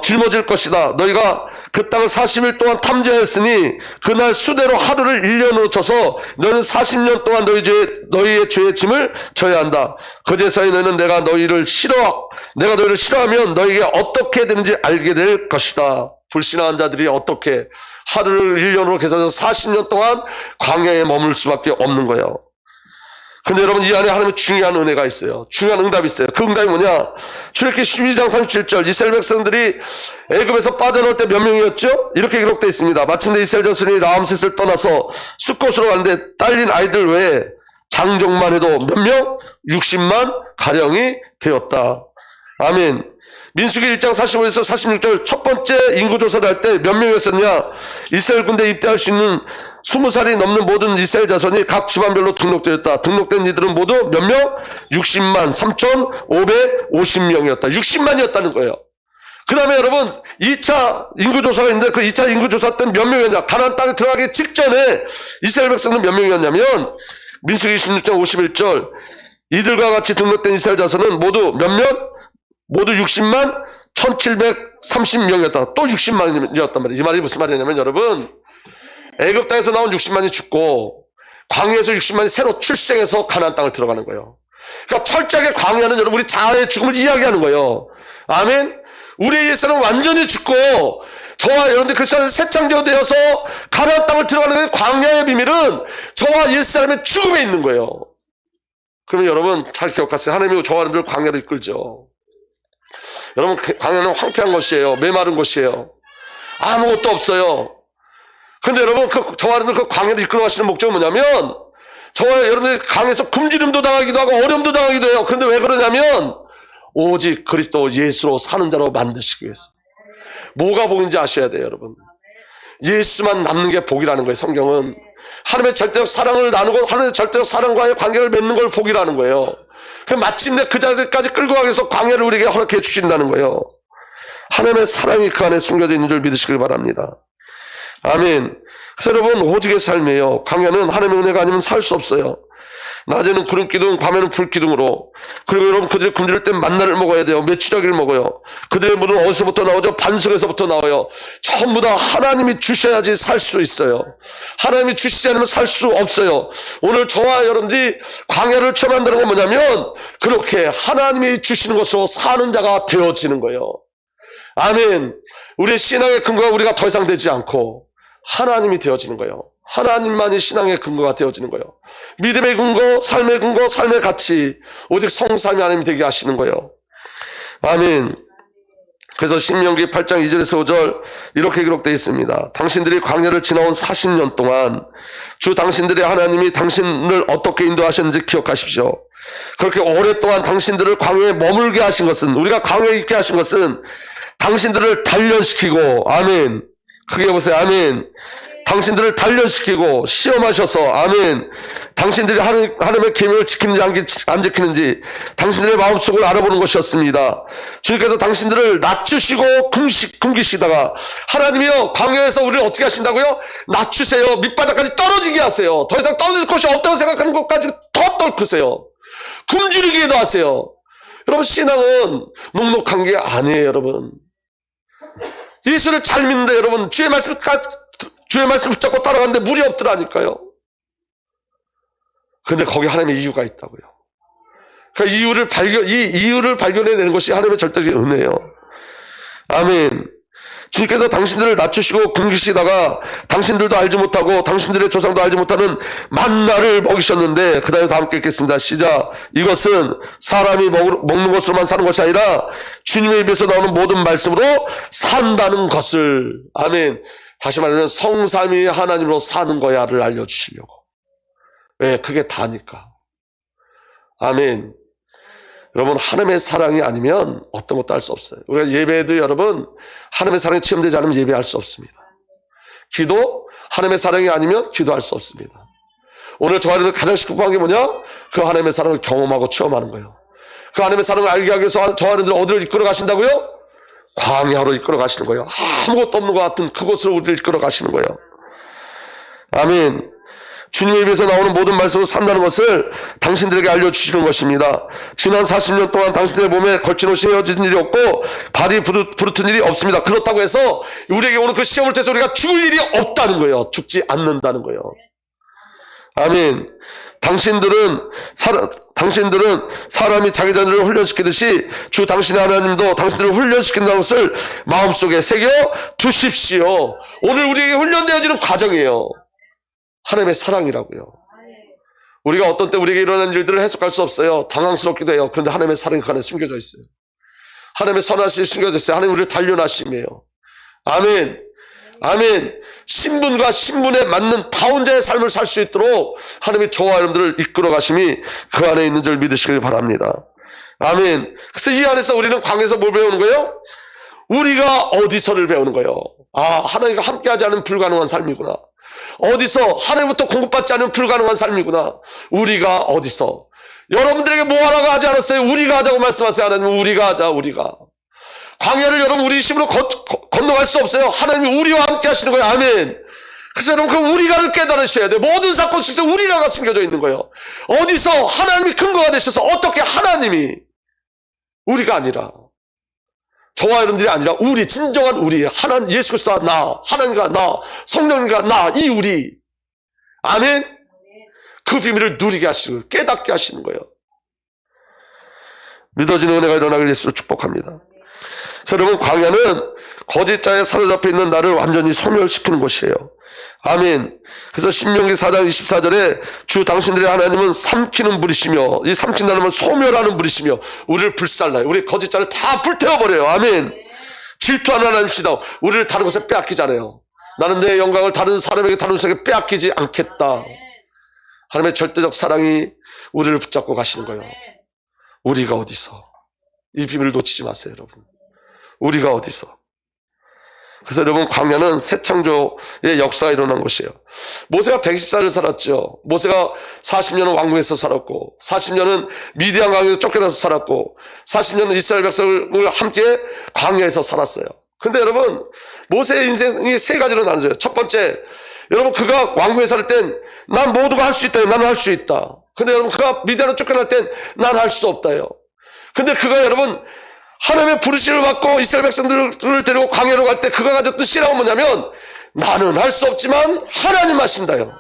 짊어질 것이다. 너희가 그 땅을 40일 동안 탐지하였으니 그날 수대로 하루를 1년으로 쳐서 너희는 40년 동안 너희의 죄의 짐을 져야 한다. 그제서야 너희는 내가 너희를 싫어하면 너희에게 어떻게 되는지 알게 될 것이다. 불신한 자들이 어떻게 하루를 1년으로 계산해서 40년 동안 광야에 머물 수밖에 없는 거예요. 근데 여러분 이 안에 하나님의 중요한 은혜가 있어요. 중요한 응답이 있어요. 그 응답이 뭐냐? 출애굽기 12장 37절 이스라엘 백성들이 애굽에서 빠져나올 때 몇 명이었죠? 이렇게 기록되어 있습니다. 마침내 이스라엘 자손이 라암셋을 떠나서 숫곳으로 가는데 딸린 아이들 외에 장정만 해도 몇 명? 60만 가량이 되었다. 아멘. 민수기 1장 45에서 46절 첫 번째 인구조사를 할 때 몇 명이었었냐? 이스라엘 군대에 입대할 수 있는 20살이 넘는 모든 이스라엘 자손이 각 집안별로 등록되었다. 등록된 이들은 모두 몇 명? 60만 3,550명이었다. 60만이었다는 거예요. 그 다음에 여러분 2차 인구조사가 있는데 그 2차 인구조사 때는 몇 명이었냐? 가나안 땅에 들어가기 직전에 이스라엘 백성은 몇 명이었냐면 민수기 26장 51절 이들과 같이 등록된 이스라엘 자손은 모두 몇 명? 모두 60만 1730명이었다. 또 60만이었단 말이에요. 이 말이 무슨 말이냐면 여러분 애굽 땅에서 나온 60만이 죽고 광야에서 60만이 새로 출생해서 가나안 땅을 들어가는 거예요. 그러니까 철저하게 광야는 여러분 우리 자아의 죽음을 이야기하는 거예요. 아멘. 우리의 옛사람은 완전히 죽고 저와 여러분들 그리스도 안에서 새 창조되어서 가나안 땅을 들어가는 거예요. 광야의 비밀은 저와 옛사람의 죽음에 있는 거예요. 그러면 여러분 잘 기억하세요. 하나님이 저와 여러분들 광야를 이끌죠. 여러분 광야는 황폐한 곳이에요. 메마른 곳이에요. 아무것도 없어요. 근데 여러분 저와 여러분들 그 광야를 이끌어 가시는 목적은 뭐냐면 저와 여러분들이 강에서 굶주림도 당하기도 하고 어려움도 당하기도 해요. 그런데 왜 그러냐면 오직 그리스도 예수로 사는 자로 만드시기 위해서. 뭐가 복인지 아셔야 돼요, 여러분. 예수만 남는 게 복이라는 거예요. 성경은 하나님의 절대적 사랑을 나누고 하나님의 절대적 사랑과의 관계를 맺는 걸 복이라는 거예요. 그 마침내 그 자리까지 끌고 가기 위해서 광야를 우리에게 허락해 주신다는 거예요. 하나님의 사랑이 그 안에 숨겨져 있는 줄 믿으시길 바랍니다. 아멘. 그래서 여러분 오직의 삶이에요. 광야는 하나님의 은혜가 아니면 살 수 없어요. 낮에는 구름기둥, 밤에는 불기둥으로. 그리고 여러분 그들이 굶주릴 땐 만나를 먹어야 돼요. 메추라기를 먹어요. 그들의 물은 어디서부터 나오죠? 반석에서부터 나와요. 전부 다 하나님이 주셔야지 살 수 있어요. 하나님이 주시지 않으면 살 수 없어요. 오늘 저와 여러분들이 광야를 체험한다는 건 뭐냐면 그렇게 하나님이 주시는 것으로 사는 자가 되어지는 거예요. 아멘. 우리의 신앙의 근거가 우리가 더 이상 되지 않고 하나님이 되어지는 거예요. 하나님만이 신앙의 근거가 되어지는 거예요. 믿음의 근거, 삶의 가치, 오직 성삼위 하나님이 되게 하시는 거예요. 아멘. 그래서 신명기 8장 2절에서 5절 이렇게 기록되어 있습니다. 당신들이 광야를 지나온 40년 동안 주 당신들의 하나님이 당신을 어떻게 인도하셨는지 기억하십시오. 그렇게 오랫동안 당신들을 광야에 머물게 하신 것은, 우리가 광야에 있게 하신 것은 당신들을 단련시키고, 아멘. 크게 보세요. 아멘. 당신들을 단련시키고 시험하셔서, 아멘. 당신들이 하나님의 계명을 지키는지 안 지키는지 당신들의 마음속을 알아보는 것이었습니다. 주님께서 당신들을 낮추시고 굶기시다가, 하나님이요 광야에서 우리를 어떻게 하신다고요? 낮추세요. 밑바닥까지 떨어지게 하세요. 더 이상 떨어질 곳이 없다고 생각하는 것까지 더 떨크세요. 굶주리기도 하세요. 여러분 신앙은 넉넉한 게 아니에요. 여러분 예수를 잘 믿는데 여러분 주의 말씀 붙잡고 따라가는데 무리 없더라니까요. 근데 거기 하나님의 이유가 있다고요. 그러니까 이 이유를 발견해내는 것이 하나님의 절대적인 은혜예요. 아멘. 주님께서 당신들을 낮추시고 굶기시다가 당신들도 알지 못하고 당신들의 조상도 알지 못하는 만나를 먹이셨는데, 그 다음에 다 함께 읽겠습니다. 시작. 이것은 사람이 먹는 것으로만 사는 것이 아니라 주님의 입에서 나오는 모든 말씀으로 산다는 것을, 아멘. 다시 말하면 성삼위 하나님으로 사는 거야를 알려주시려고. 왜? 그게 다니까. 아멘. 여러분 하나님의 사랑이 아니면 어떤 것도 할 수 없어요. 우리가 예배에도 여러분 하나님의 사랑이 체험되지 않으면 예배할 수 없습니다. 기도 하나님의 사랑이 아니면 기도할 수 없습니다. 오늘 저와 여러분이 가장 시급한 게 뭐냐? 그 하나님의 사랑을 경험하고 체험하는 거예요. 그 하나님의 사랑을 알게 하기 위해서 저와 여러분들 어디로 이끌어 가신다고요? 광야로 이끌어 가시는 거예요. 아무것도 없는 것 같은 그곳으로 우리를 이끌어 가시는 거예요. 아멘. 주님의 입에서 나오는 모든 말씀으로 산다는 것을 당신들에게 알려주시는 것입니다. 지난 40년 동안 당신들의 몸에 거친 옷이 헤어진 일이 없고 발이 부르튼 일이 없습니다. 그렇다고 해서 우리에게 오는 그 시험을 통해서 우리가 죽을 일이 없다는 거예요. 죽지 않는다는 거예요. 아멘. 당신들은 사람이 자기 자녀를 훈련시키듯이 주 당신의 하나님도 당신들을 훈련시킨다는 것을 마음속에 새겨 두십시오. 오늘 우리에게 훈련되어지는 과정이에요. 하나님의 사랑이라고요. 우리가 어떤 때 우리에게 일어난 일들을 해석할 수 없어요. 당황스럽기도 해요. 그런데 하나님의 사랑이 그 안에 숨겨져 있어요. 하나님의 선하심이 숨겨져 있어요. 하나님 우리를 단련하심이에요. 아멘. 아멘. 신분과 신분에 맞는 다운 자의 삶을 살 수 있도록 하나님이 저와 여러분들을 이끌어 가심이 그 안에 있는 줄 믿으시길 바랍니다. 아멘. 그래서 이 안에서 우리는 광야에서 뭘 배우는 거예요? 우리가 어디서를 배우는 거예요. 하나님과 함께하지 않으면 불가능한 삶이구나. 어디서 하나님부터 공급받지 않으면 불가능한 삶이구나. 우리가 어디서. 여러분들에게 뭐 하라고 하지 않았어요? 우리가 하자고 말씀하세요. 하나님 우리가 하자. 우리가. 광야를 여러분 우리 힘으로 건너갈 수 없어요. 하나님이 우리와 함께 하시는 거예요. 아멘. 그래서 여러분 그 우리가를 깨달으셔야 돼요. 모든 사건 속에서 우리가가 숨겨져 있는 거예요. 어디서 하나님이 근거가 되셔서 어떻게 하나님이 우리가 아니라 저와 여러분들이 아니라 우리 진정한 우리 하나님 예수 그리스도와 나 하나님과 나 성령님과 나 이 우리 아멘. 그 비밀을 누리게 하시고 깨닫게 하시는 거예요. 믿어지는 은혜가 일어나길 예수로 축복합니다. 그래서 여러분 광야는 거짓자에 사로잡혀 있는 나를 완전히 소멸시키는 곳이에요. 아멘. 그래서 신명기 4장 24절에 주 당신들의 하나님은 삼키는 분이시며 이 삼킨다는 건 소멸하는 분이시며 우리를 불살라요. 우리 거짓자를 다 불태워버려요. 아멘. 질투하는 하나님이시다. 우리를 다른 곳에 빼앗기잖아요. 나는 내 영광을 다른 사람에게 다른 곳에 빼앗기지 않겠다. 하나님의 절대적 사랑이 우리를 붙잡고 가시는 거예요. 우리가 어디서 이 비밀을 놓치지 마세요. 여러분 우리가 어디서. 그래서 여러분 광야는 새 창조의 역사가 일어난 곳이에요. 모세가 114를 살았죠. 모세가 40년은 왕궁에서 살았고 40년은 미디안 광야에서 쫓겨나서 살았고 40년은 이스라엘 백성을 함께 광야에서 살았어요. 근데 여러분 모세의 인생이 세 가지로 나눠져요. 첫 번째, 여러분 그가 왕궁에 살 땐 난 모두가 할 수 있다. 나는 할 수 있다. 근데 여러분 그가 미디안으로 쫓겨날 땐 난 할 수 없다요. 근데 그가 여러분 하나님의 부르심을 받고 이스라엘 백성들을 데리고 광야로 갈 때 그가 가졌던 신앙은 뭐냐면 나는 할 수 없지만 하나님 하신다요.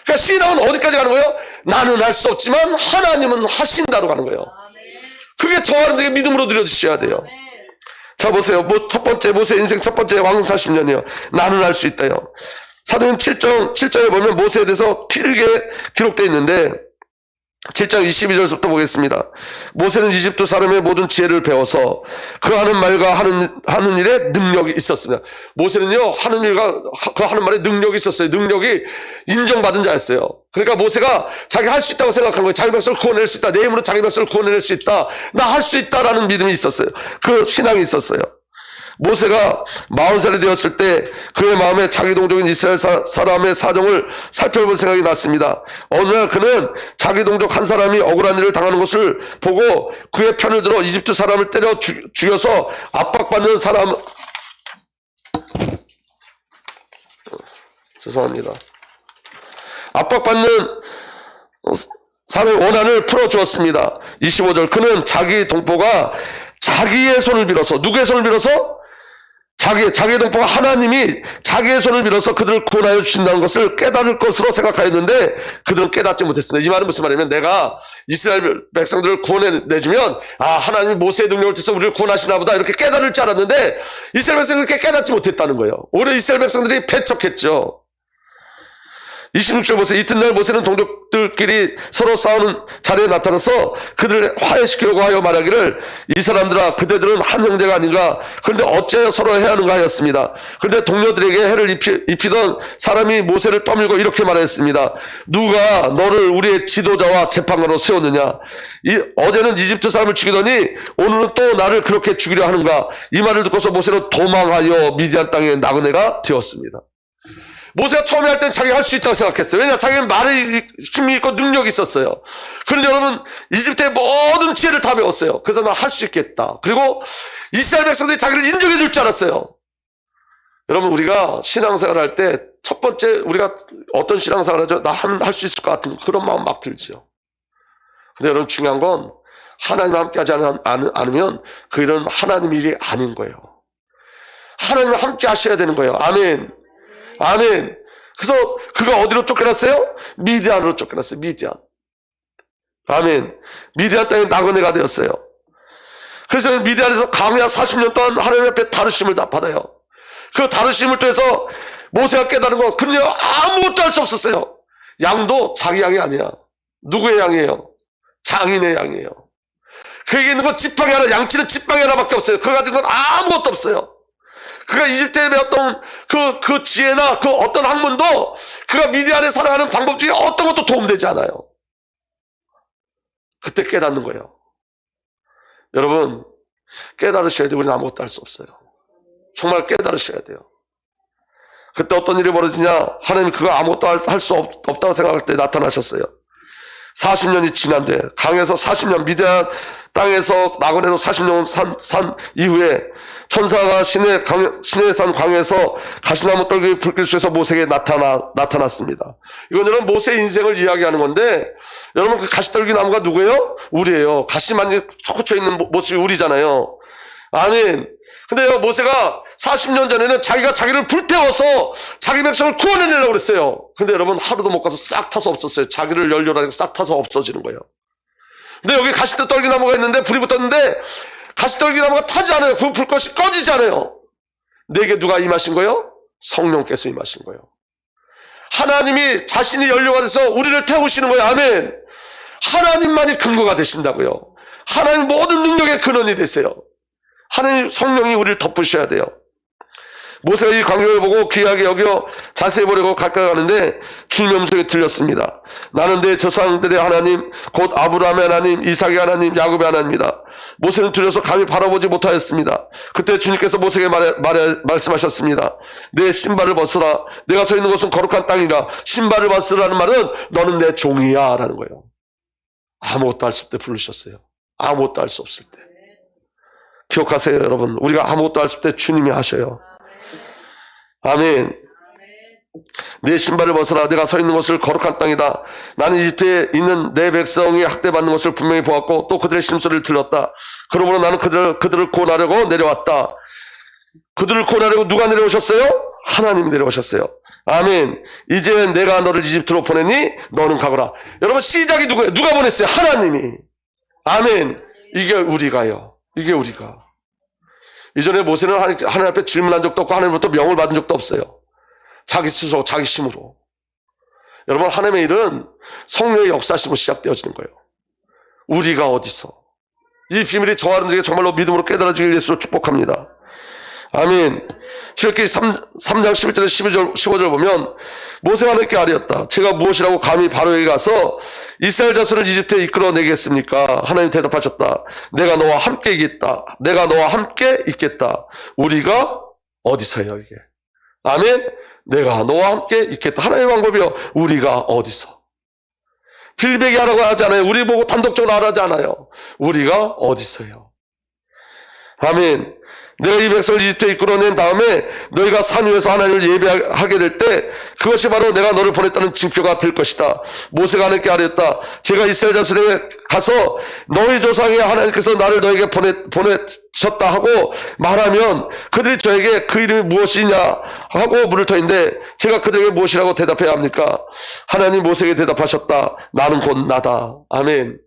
그러니까 신앙은 어디까지 가는 거예요? 나는 할 수 없지만 하나님은 하신다로 가는 거예요. 그게 저와 여러분들에게 믿음으로 누려주셔야 돼요. 자 보세요. 첫 번째 모세 인생 첫 번째 왕 40년이요. 나는 할 수 있다요. 사도행 7장에 보면 모세에 대해서 길게 기록되어 있는데 7장 22절부터 보겠습니다. 모세는 이집트 사람의 모든 지혜를 배워서 그 하는 말과 하는 일에 능력이 있었습니다. 모세는요 하는 일과 그 하는 말에 능력이 있었어요. 능력이 인정받은 자였어요. 그러니까 모세가 자기 할 수 있다고 생각한 거예요. 자기 백성을 구원낼 수 있다. 내 힘으로 자기 백성을 구원낼 수 있다. 나 할 수 있다라는 믿음이 있었어요. 그 신앙이 있었어요. 모세가 40살이 되었을 때 그의 마음에 자기 동족인 이스라엘 사람의 사정을 살펴볼 생각이 났습니다. 어느 날 그는 자기 동족 한 사람이 억울한 일을 당하는 것을 보고 그의 편을 들어 이집트 사람을 때려 죽여서 압박받는 사람 죄송합니다. 압박받는 사람의 원한을 풀어주었습니다. 25절 그는 자기 동포가 자기의 손을 빌어서 누구의 손을 빌어서? 자기의 동포가 하나님이 자기의 손을 빌어서 그들을 구원하여 주신다는 것을 깨달을 것으로 생각하였는데 그들은 깨닫지 못했습니다. 이 말은 무슨 말이냐면 내가 이스라엘 백성들을 구원해내주면 하나님이 모세의 능력을 통해서 우리를 구원하시나 보다 이렇게 깨달을 줄 알았는데 이스라엘 백성들이 그렇게 깨닫지 못했다는 거예요. 오히려 이스라엘 백성들이 배척했죠. 26절 보세요. 이튿날 모세는 동족들끼리 서로 싸우는 자리에 나타나서 그들을 화해시키려고 하여 말하기를 이 사람들아 그대들은 한 형제가 아닌가 그런데 어찌하여 서로 해하는가 하였습니다. 그런데 동료들에게 해를 입히던 사람이 모세를 떠밀고 이렇게 말했습니다. 누가 너를 우리의 지도자와 재판관으로 세웠느냐. 어제는 이집트 사람을 죽이더니 오늘은 또 나를 그렇게 죽이려 하는가. 이 말을 듣고서 모세는 도망하여 미디안 땅의 나그네가 되었습니다. 모세가 처음에 할 땐 자기가 할 수 있다고 생각했어요. 왜냐? 자기는 말에 힘이 있고 능력이 있었어요. 그런데 여러분 이집트의 모든 지혜를 다 배웠어요. 그래서 나 할 수 있겠다. 그리고 이스라엘 백성들이 자기를 인정해 줄 줄 알았어요. 여러분 우리가 신앙생활 할 때 첫 번째 우리가 어떤 신앙생활 하죠? 나 할 수 있을 것 같은 그런 마음 막 들죠. 근데 여러분 중요한 건 하나님과 함께하지 않으면 그 일은 하나님 일이 아닌 거예요. 하나님과 함께 하셔야 되는 거예요. 아멘. 아멘. 그래서 그가 어디로 쫓겨났어요? 미디안으로 쫓겨났어요. 미디안. 아멘. 미디안 땅에 나그네가 되었어요. 그래서 미디안에서 광야 40년 동안 하나님 앞에 다루심을 다 받아요. 그 다루심을 통해서 모세가 깨달은 것 그는요 아무것도 할 수 없었어요. 양도 자기 양이 아니야. 누구의 양이에요? 장인의 양이에요. 그에게 있는 건 지팡이 하나, 양치는 지팡이 하나밖에 없어요. 그가 가진 건 아무것도 없어요. 그가 이집트에 배웠던 그 지혜나 그 어떤 학문도 그가 미디안에 살아가는 방법 중에 어떤 것도 도움되지 않아요. 그때 깨닫는 거예요. 여러분, 깨달으셔야 돼요. 우리는 아무것도 할 수 없어요. 정말 깨달으셔야 돼요. 그때 어떤 일이 벌어지냐? 하나님 그가 아무것도 할 수 없다고 생각할 때 나타나셨어요. 40년이 지난데 강에서 40년 미디안 땅에서 나그네로 40년 산 이후에 천사가 시내산 광에서 가시나무 떨기 불길수에서 모세에게 나타났습니다. 이건 여러분 모세의 인생을 이야기하는 건데, 여러분 그 가시떨기 나무가 누구예요? 우리예요. 가시만 솟구쳐 있는 모습이 우리잖아요. 아멘. 근데요, 모세가 40년 전에는 자기가 자기를 불태워서 자기 백성을 구원해내려고 그랬어요. 근데 여러분 하루도 못 가서 싹 타서 없었어요. 자기를 열렬하게 싹 타서 없어지는 거예요. 근데 여기 가시떨기 나무가 있는데 불이 붙었는데 가시떨기 나무가 타지 않아요. 그 불꽃이 꺼지지 않아요. 내게 누가 임하신 거예요? 성령께서 임하신 거예요. 하나님이 자신이 연료가 돼서 우리를 태우시는 거예요. 아멘. 하나님만이 근거가 되신다고요. 하나님 모든 능력의 근원이 되세요. 하나님 성령이 우리를 덮으셔야 돼요. 모세가 이 광경을 보고 귀하게 여겨 자세히 보려고 가까이 가는데 주님의 음성이 들렸습니다. 나는 내 조상들의 하나님 곧 아브라함의 하나님, 이삭의 하나님, 야곱의 하나님이다. 모세는 두려워서 감히 바라보지 못하였습니다. 그때 주님께서 모세에게 말씀하셨습니다. 내 신발을 벗으라. 내가 서 있는 곳은 거룩한 땅이라. 신발을 벗으라는 말은 너는 내 종이야 라는 거예요. 아무것도 할 수 없을 때 부르셨어요. 아무것도 할 수 없을 때. 기억하세요, 여러분. 우리가 아무것도 할 수 없을 때 주님이 하셔요. 아멘. 내 신발을 벗어라. 내가 서 있는 곳을 거룩한 땅이다. 나는 이집트에 있는 내 백성이 학대받는 것을 분명히 보았고 또 그들의 심소리를 들었다. 그러므로 나는 그들을 구원하려고 내려왔다. 그들을 구원하려고 누가 내려오셨어요? 하나님이 내려오셨어요. 아멘. 이제 내가 너를 이집트로 보내니 너는 가거라. 여러분 시작이 누구예요? 누가 보냈어요? 하나님이. 아멘. 이게 우리가요. 이게 우리가. 이전에 모세는 하나님 앞에 질문한 적도 없고 하나님부터 명을 받은 적도 없어요. 자기 스스로 자기 힘으로. 여러분 하나님의 일은 성령의 역사심으로 시작되어지는 거예요. 우리가 어디서. 이 비밀이 저와 여러분들에게 정말로 믿음으로 깨달아지길 예수로 축복합니다. 아멘. 출애굽기 3장 11절에서 15절 보면 모세가 하나님께 아뢰었다. 제가 무엇이라고 감히 바로에게 가서 이스라엘 자손을 이집트에 이끌어내겠습니까? 하나님 대답하셨다. 내가 너와 함께 있겠다. 내가 너와 함께 있겠다. 우리가 어디서요 이게? 아멘. 내가 너와 함께 있겠다. 하나님의 방법이요. 우리가 어디서? 빌베기 하라고 하지 않아요. 우리 보고 단독적으로 하라지 않아요. 우리가 어디서요? 아멘. 내가 이 백성을 이집트에 이끌어낸 다음에 너희가 산 위에서 하나님을 예배하게 될 때 그것이 바로 내가 너를 보냈다는 징표가 될 것이다. 모세가 하나님께 아뢰었다. 제가 이스라엘 자손에게 가서 너희 조상의 하나님께서 나를 너에게 보내셨다 하고 말하면 그들이 저에게 그 이름이 무엇이냐 하고 물을 터인데 제가 그들에게 무엇이라고 대답해야 합니까? 하나님 모세에게 대답하셨다. 나는 곧 나다. 아멘.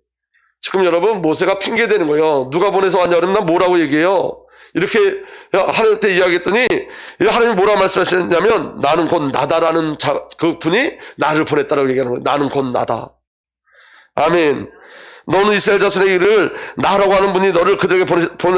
지금 여러분 모세가 핑계대는 거예요. 누가 보내서 왔냐 그러면 난 뭐라고 얘기해요? 이렇게 하나님한테 이야기했더니 하나님이 뭐라고 말씀하셨냐면 나는 곧 나다라는 그 분이 나를 보냈다라고 얘기하는 거예요. 나는 곧 나다. 아멘. 너는 이스라엘 자손의 일을 나라고 하는 분이 너를 그들에게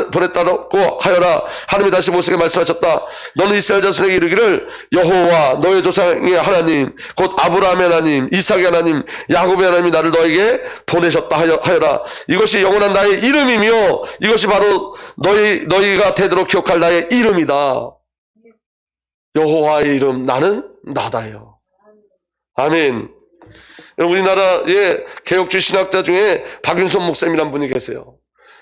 보냈다고 하여라. 하나님이 다시 모세에게 말씀하셨다. 너는 이스라엘 자손에게 이르기를 여호와 너의 조상의 하나님 곧 아브라함의 하나님 이삭의 하나님 야곱의 하나님이 나를 너에게 보내셨다 하여라. 이것이 영원한 나의 이름이며 이것이 바로 너희가 되도록 기억할 나의 이름이다. 여호와의 이름 나는 나다요. 아멘. 우리나라의 개혁주의 신학자 중에 박윤선 목사님이라는 분이 계세요.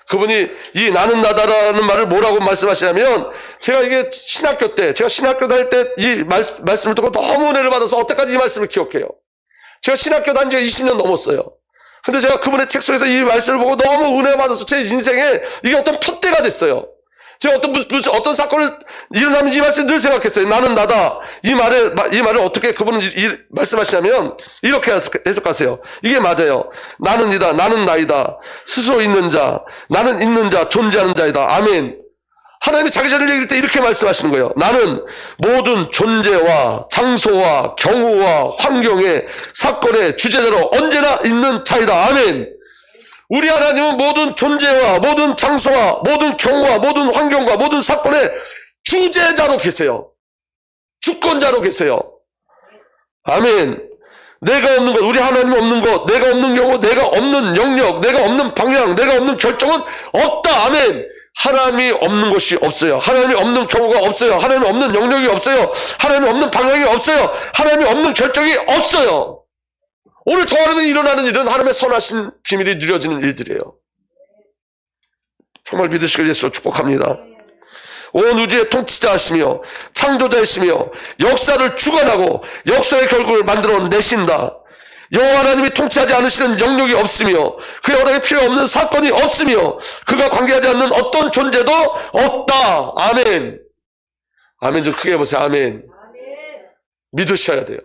그분이 이 나는 나다라는 말을 뭐라고 말씀하시냐면 제가 이게 제가 신학교 다닐 때 이 말씀을 듣고 너무 은혜를 받아서 어때까지 이 말씀을 기억해요. 제가 신학교 다닌 지가 20년 넘었어요. 근데 제가 그분의 책 속에서 이 말씀을 보고 너무 은혜 받아서 제 인생에 이게 어떤 푯대가 됐어요. 제가 어떤 사건을 일어나면 이 말씀 늘 생각했어요. 나는 나다. 이 말을 어떻게 그분은 말씀하시냐면 이렇게 해석하세요. 이게 맞아요. 나는 이다. 나는 나이다. 스스로 있는 자. 나는 있는 자. 존재하는 자이다. 아멘. 하나님이 자기 자신을 얘기할 때 이렇게 말씀하시는 거예요. 나는 모든 존재와 장소와 경우와 환경의 사건의 주제자로 언제나 있는 자이다. 아멘. 우리 하나님은 모든 존재와 모든 장소와 모든 경우와 모든 환경과 모든 사건의 주제자로 계세요. 주권자로 계세요. 아멘. 내가 없는 것, 우리 하나님 없는 것, 내가 없는 경우, 내가 없는 영역, 내가 없는 방향, 내가 없는 결정은 없다. 아멘. 하나님이 없는 것이 없어요. 하나님이 없는 경우가 없어요. 하나님이 없는 영역이 없어요. 하나님이 없는 방향이 없어요. 하나님이 없는 결정이 없어요. 오늘 저 안에 일어나는 일은 하나님의 선하신 비밀이 누려지는 일들이에요. 정말 믿으시길 예수로 축복합니다. 온 우주의 통치자이시며 창조자이시며 역사를 주관하고 역사의 결국을 만들어 내신다. 여호와 하나님이 통치하지 않으시는 영역이 없으며 그의 허락이 필요 없는 사건이 없으며 그가 관계하지 않는 어떤 존재도 없다. 아멘. 아멘. 좀 크게 해보세요. 아멘. 믿으셔야 돼요.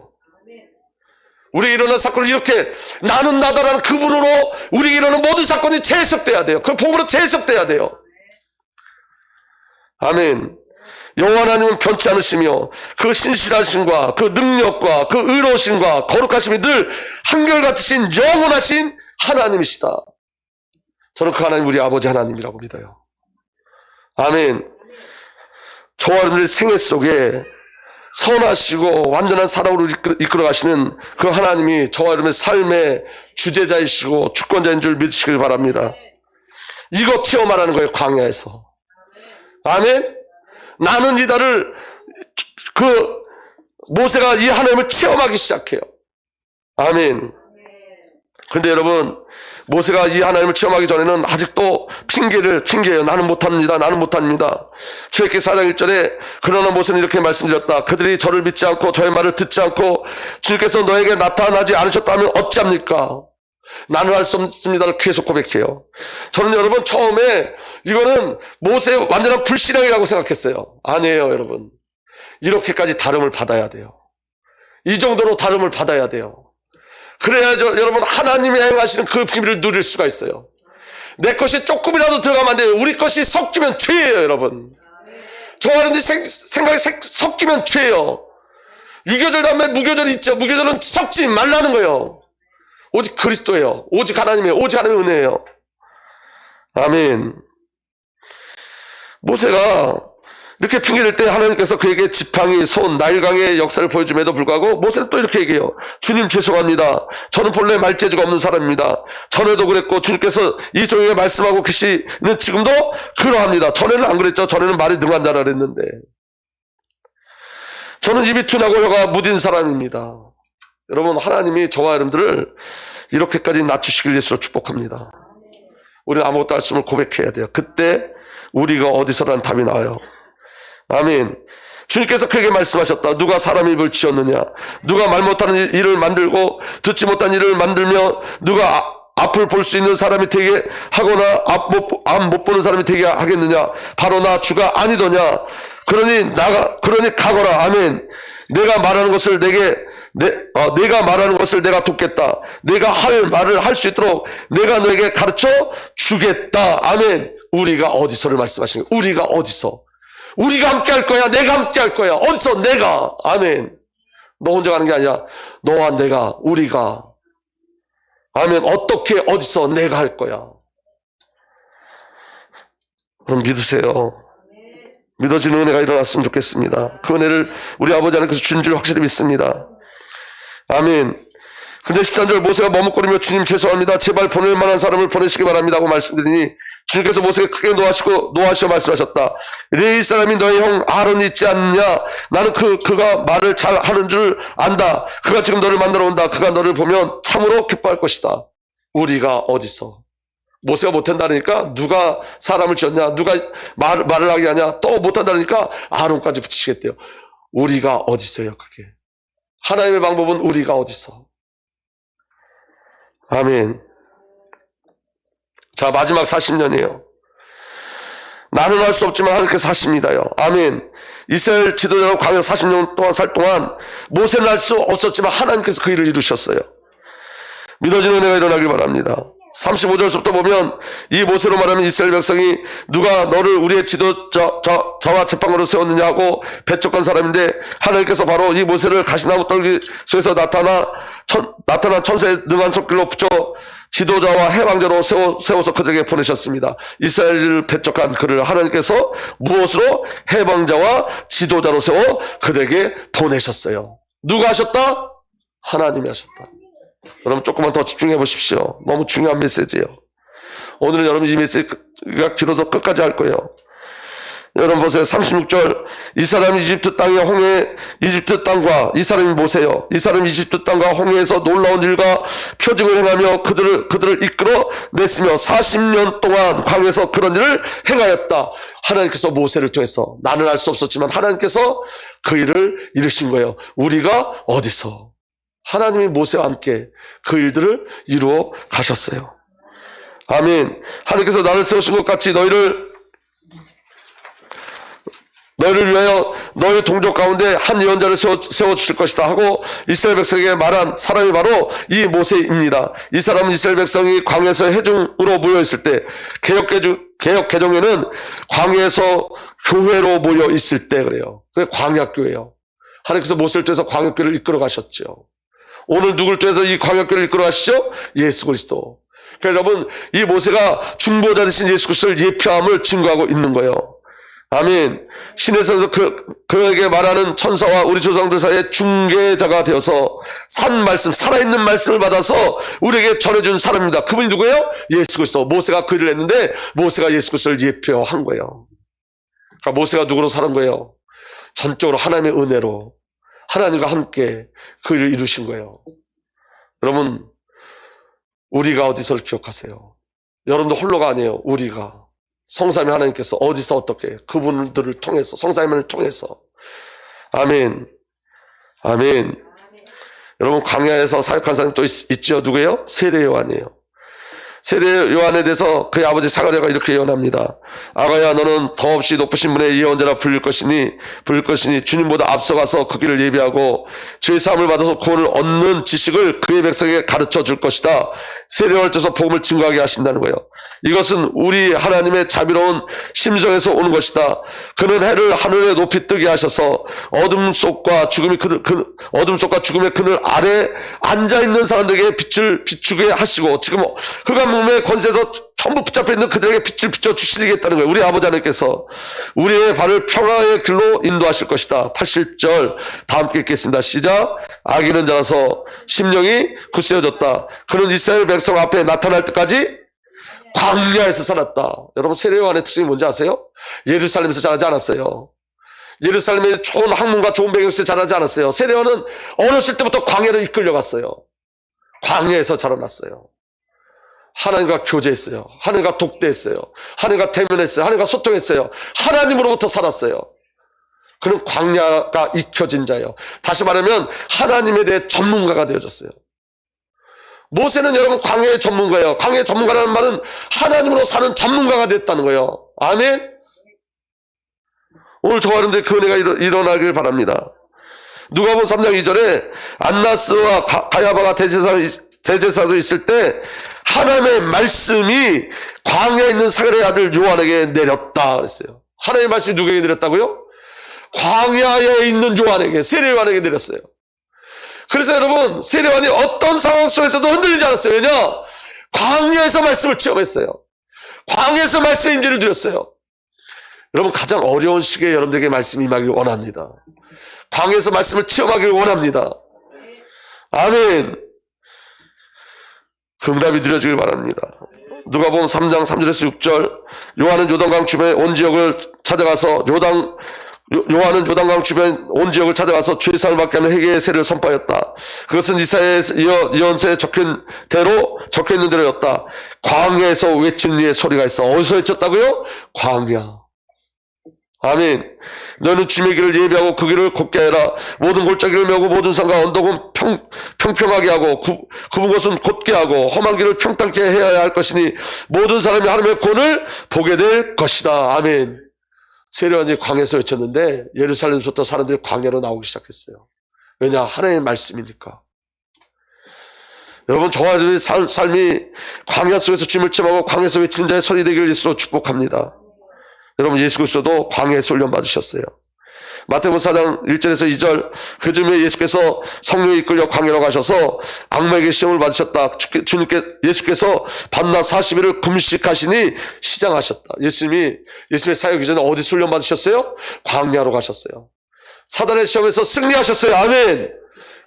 우리에게 일어난 사건을 이렇게 나는 나다라는 그분으로 우리에게 일어나는 모든 사건이 재해석돼야 돼요. 그 복음으로 재해석돼야 돼요. 아멘. 여호와 하나님은 변치 않으시며 그 신실하심과 그 능력과 그 의로우심과 거룩하심이 늘 한결같으신 영원하신 하나님이시다. 저는 그 하나님 우리 아버지 하나님이라고 믿어요. 아멘. 저와 여러분의 생애 속에 선하시고 완전한 사랑으로 이끌어가시는 그 하나님이 저와 여러분의 삶의 주제자이시고 주권자인 줄 믿으시길 바랍니다. 이거 체험하라는 거예요. 광야에서. 아멘. 나는 이다를 모세가 이 하나님을 체험하기 시작해요. 아멘. 그런데 여러분, 모세가 이 하나님을 체험하기 전에는 아직도 핑계예요. 나는 못합니다. 나는 못합니다. 출애굽기 4장 1절에 그러나 모세는 이렇게 말씀드렸다. 그들이 저를 믿지 않고 저의 말을 듣지 않고 주님께서 너에게 나타나지 않으셨다면 어찌합니까? 나는 할 수 없습니다를 계속 고백해요. 저는 여러분 처음에 이거는 모세의 완전한 불신앙이라고 생각했어요. 아니에요, 여러분. 이렇게까지 다름을 받아야 돼요. 이 정도로 다름을 받아야 돼요. 그래야 여러분 하나님이 행하시는 그 비밀을 누릴 수가 있어요. 내 것이 조금이라도 들어가면 안 돼요. 우리 것이 섞이면 죄예요, 여러분. 저와는 생각이 섞이면 죄예요. 유교절 다음에 무교절이 있죠. 무교절은 섞지 말라는 거예요. 오직 그리스도예요. 오직 하나님이에요. 오직 하나님의 은혜예요. 아멘. 모세가 이렇게 핑계댈 때 하나님께서 그에게 지팡이, 손, 나일강의 역사를 보여줌에도 불구하고 모세는 또 이렇게 얘기해요. 주님 죄송합니다. 저는 본래 말재주가 없는 사람입니다. 전에도 그랬고 주님께서 이 종에게 말씀하고 계시는 지금도 그러합니다. 전에는 안 그랬죠. 전에는 말이 능한 자라 그랬는데 저는 입이 둔하고 혀가 무딘 사람입니다. 여러분 하나님이 저와 여러분들을 이렇게까지 낮추시길 예수로 축복합니다. 우리는 아무것도 할 수 없음을 고백해야 돼요. 그때 우리가 어디서라는 답이 나와요. 아멘. 주님께서 그에게 말씀하셨다. 누가 사람 입을 지었느냐? 누가 말 못하는 일을 만들고 듣지 못한 일을 만들며 누가 앞을 볼 수 있는 사람이 되게 하거나 앞 못 보는 사람이 되게 하겠느냐? 바로 나 주가 아니더냐? 그러니 가거라. 아멘. 내가 말하는 것을 내가 말하는 것을 내가 돕겠다. 내가 할 말을 할 수 있도록 내가 너에게 가르쳐 주겠다. 아멘. 우리가 어디서를 말씀하시는 거예요? 우리가 어디서? 우리가 함께 할 거야. 내가 함께 할 거야. 어디서? 내가. 아멘. 너 혼자 가는 게 아니야. 너와 내가, 우리가. 아멘. 어떻게, 어디서 내가 할 거야. 그럼 믿으세요. 믿어지는 은혜가 일어났으면 좋겠습니다. 그 은혜를 우리 아버지 하나님께서 준 줄 확실히 믿습니다. 아멘. 근데 13절 모세가 머뭇거리며 주님 죄송합니다. 제발 보낼 만한 사람을 보내시기 바랍니다 하고 말씀드리니 주님께서 모세에게 크게 노하시어 말씀하셨다. 레위 사람이 너의 형 아론이 있지 않느냐? 나는 그가 말을 잘 하는 줄 안다. 그가 지금 너를 만나러 온다. 그가 너를 보면 참으로 기뻐할 것이다. 우리가 어디서? 모세가 못한다니까 누가 사람을 지었냐? 누가 말을 하게 하냐? 또 못한다니까 아론까지 붙이시겠대요. 우리가 어디서요 그게? 하나님의 방법은 우리가 어디서? 아멘. 자, 마지막 40년이에요. 나는 할 수 없지만 하나님께서 하십니다요. 아멘. 이스라엘 지도자로 광야 40년 동안 살 동안 모세는 할 수 없었지만 하나님께서 그 일을 이루셨어요. 믿어지는 은혜가 일어나길 바랍니다. 35절부터 보면 이 모세로 말하면 이스라엘 백성이 누가 너를 우리의 지도자와 재판으로 세웠느냐 하고 배척한 사람인데 하나님께서 바로 이 모세를 가시나무 떨기 속에서 나타난 천사의 능한 손길로 붙여 지도자와 해방자로 세워서 그들에게 보내셨습니다. 이스라엘을 배척한 그를 하나님께서 무엇으로? 해방자와 지도자로 세워 그들에게 보내셨어요. 누가 하셨다? 하나님이 하셨다. 여러분 조금만 더 집중해 보십시오. 너무 중요한 메시지예요. 오늘은 여러분 이 메시지가 길어도 끝까지 할 거예요. 여러분 보세요. 36절 이 사람이 이집트 땅의 이집트 땅과 이 사람이 모세요. 이 사람이 이집트 땅과 홍해에서 놀라운 일과 표징을 행하며 그들을 이끌어 냈으며 40년 동안 광야에서 그런 일을 행하였다. 하나님께서 모세를 통해서 나는 알 수 없었지만 하나님께서 그 일을 이루신 거예요. 우리가 어디서? 하나님이 모세와 함께 그 일들을 이루어 가셨어요. 아멘. 하나님께서 나를 세우신 것 같이 너희를 위하여 너희 동족 가운데 한 예언자를 세워주실 것이다 하고 이스라엘 백성에게 말한 사람이 바로 이 모세입니다. 이 사람은 이스라엘 백성이 광야에서 회중으로 모여있을 때 개역 개정에는 광야에서 교회로 모여있을 때 그래요. 그게 광야교회예요. 하나님께서 모세를 통해서 광야교회를 이끌어 가셨죠. 오늘 누굴 통해서 이 광야교회를 이끌어 가시죠? 예수 그리스도. 그러니까 여러분 이 모세가 중보자 되신 예수 그리스도를 예표함을 증거하고 있는 거예요. 아멘. 신의 산에서 그에게 말하는 천사와 우리 조상들 사이의 중개자가 되어서 산 말씀, 살아있는 말씀을 받아서 우리에게 전해준 사람입니다. 그분이 누구예요? 예수 그리스도. 모세가 그 일을 했는데 모세가 예수 그리스도를 예표한 거예요. 그러니까 모세가 누구로 살은 거예요? 전적으로 하나님의 은혜로 하나님과 함께 그 일을 이루신 거예요. 여러분 우리가 어디서를 기억하세요? 여러분도 홀로가 아니에요. 우리가 성삼위 하나님께서 어디서 어떻게 그분들을 통해서 성삼위를 통해서 아멘 아멘. 여러분 광야에서 사역한 사람이 또 있죠. 누구예요? 세례 요한이에요. 세례 요한에 대해서 그의 아버지 사가랴가 이렇게 예언합니다. 아가야 너는 더없이 높으신 분의 예언자라 불릴 것이니 주님보다 앞서가서 그 길을 예비하고 죄 사함을 받아서 구원을 얻는 지식을 그의 백성에게 가르쳐 줄 것이다. 세례 요한을 통해서 복음을 증거하게 하신다는 거예요. 이것은 우리 하나님의 자비로운 심정에서 오는 것이다. 그는 해를 하늘에 높이 뜨게 하셔서 어둠 속과 죽음의 그늘 아래 앉아있는 사람들에게 빛을 비추게 하시고 지금 흑암 몸의 권세에서 전부 붙잡혀 있는 그들에게 빛을 비춰 주시겠다는 거예요. 우리 아버지 하나님께서 우리의 발을 평화의 길로 인도하실 것이다. 80절 다 함께 읽겠습니다. 시작. 악인은 자라서 심령이 굳세어졌다. 그는 이스라엘 백성 앞에 나타날 때까지 광야에서 살았다. 여러분 세례 요한의 특징이 뭔지 아세요? 예루살렘에서 자라지 않았어요. 예루살렘에 좋은 학문과 좋은 배경에서 자라지 않았어요. 세례 요한은 어렸을 때부터 광야를 이끌려갔어요. 광야에서 자라났어요. 하나님과 교제했어요. 하나님과 독대했어요. 하나님과 대면했어요. 하나님과 소통했어요. 하나님으로부터 살았어요. 그는 광야가 익혀진 자예요. 다시 말하면 하나님에 대해 전문가가 되어졌어요. 모세는 여러분 광야의 전문가예요. 광야의 전문가라는 말은 하나님으로 사는 전문가가 됐다는 거예요. 아멘. 오늘 저와 여러분들 그 은혜가 일어나길 바랍니다. 누가복음 3장 2절에 안나스와 가야바가 대제사도 있을 때 하나님의 말씀이 광야에 있는 사가랴의 아들 요한에게 내렸다 그랬어요. 하나님의 말씀이 누구에게 내렸다고요? 광야에 있는 요한에게, 세례 요한에게 내렸어요. 그래서 여러분 세례 요한이 어떤 상황 속에서도 흔들리지 않았어요. 왜냐? 광야에서 말씀을 체험했어요. 광야에서 말씀의 임재를 누렸어요. 여러분 가장 어려운 시기에 여러분들에게 말씀이 임하길 원합니다. 광야에서 말씀을 체험하길 원합니다. 아멘. 그 응답이 누려지길 바랍니다. 누가복음 3장 3절에서 6절 요한은 요단강 주변의 온 지역을 찾아가서 요한은 요단강 주변 온 지역을 찾아가서 죄사함을 받게 하는 회개의 세례를 선포하였다. 그것은 이사야의 예언서에 적혀있는 대로였다. 광야에서 외치는 이의 소리가 있어. 어디서 외쳤다고요? 광야. 아멘. 너는 주의 길을 예비하고 그 길을 곱게 해라. 모든 골짜기를 메우고 모든 산과 언덕은 평평하게 하고 굽은 곳은 곧게 하고 험한 길을 평탄케 해야 할 것이니 모든 사람이 하나님의 구원을 보게 될 것이다. 아멘. 세례요한이 광야에서 외쳤는데 예루살렘부터 사람들이 광야로 나오기 시작했어요. 왜냐? 하나님의 말씀이니까. 여러분, 저와 여러분의 삶이 광야 속에서 주님을 체험하고 광야에서 외치는 자의 소리 되길 예수로 축복합니다. 여러분, 예수 그리스도도 광야에서 훈련 받으셨어요. 마태복음 4장 1절에서 2절, 그 즈음에 예수께서 성령에 이끌려 광야로 가셔서 악마에게 시험을 받으셨다. 예수께서 밤낮 40일을 금식하시니 시장하셨다. 예수님의 사역이 전에 어디서 훈련 받으셨어요? 광야로 가셨어요. 사단의 시험에서 승리하셨어요. 아멘.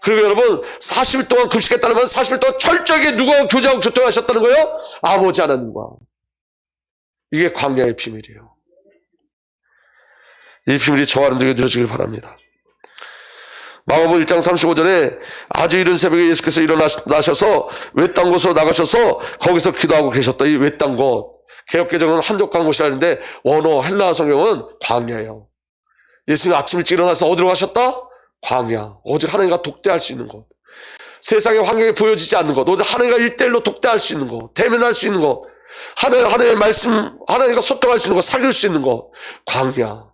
그리고 여러분, 40일 동안 금식했다는 건 40일 동안 철저하게 누구와 교제하고 교통하셨다는 거예요? 아버지 하나님과. 이게 광야의 비밀이에요. 이 비밀이 저와 여러분들에게 누려지길 바랍니다. 마가복음 1장 35절에 아주 이른 새벽에 예수께서 일어나셔서 외딴 곳으로 나가셔서 거기서 기도하고 계셨다. 이 외딴 곳, 개역개정은 한적한 곳이라는데 원어 헬라어 성경은 광야예요. 예수님 아침 일찍 일어나서 어디로 가셨다? 광야. 오직 하나님과 독대할 수 있는 곳, 세상의 환경에 보여지지 않는 곳, 오직 하나님과 1대1로 독대할 수 있는 곳, 대면할 수 있는 곳, 하나님의 말씀, 하나님과 소통할 수 있는 곳, 사귈 수 있는 곳, 광야.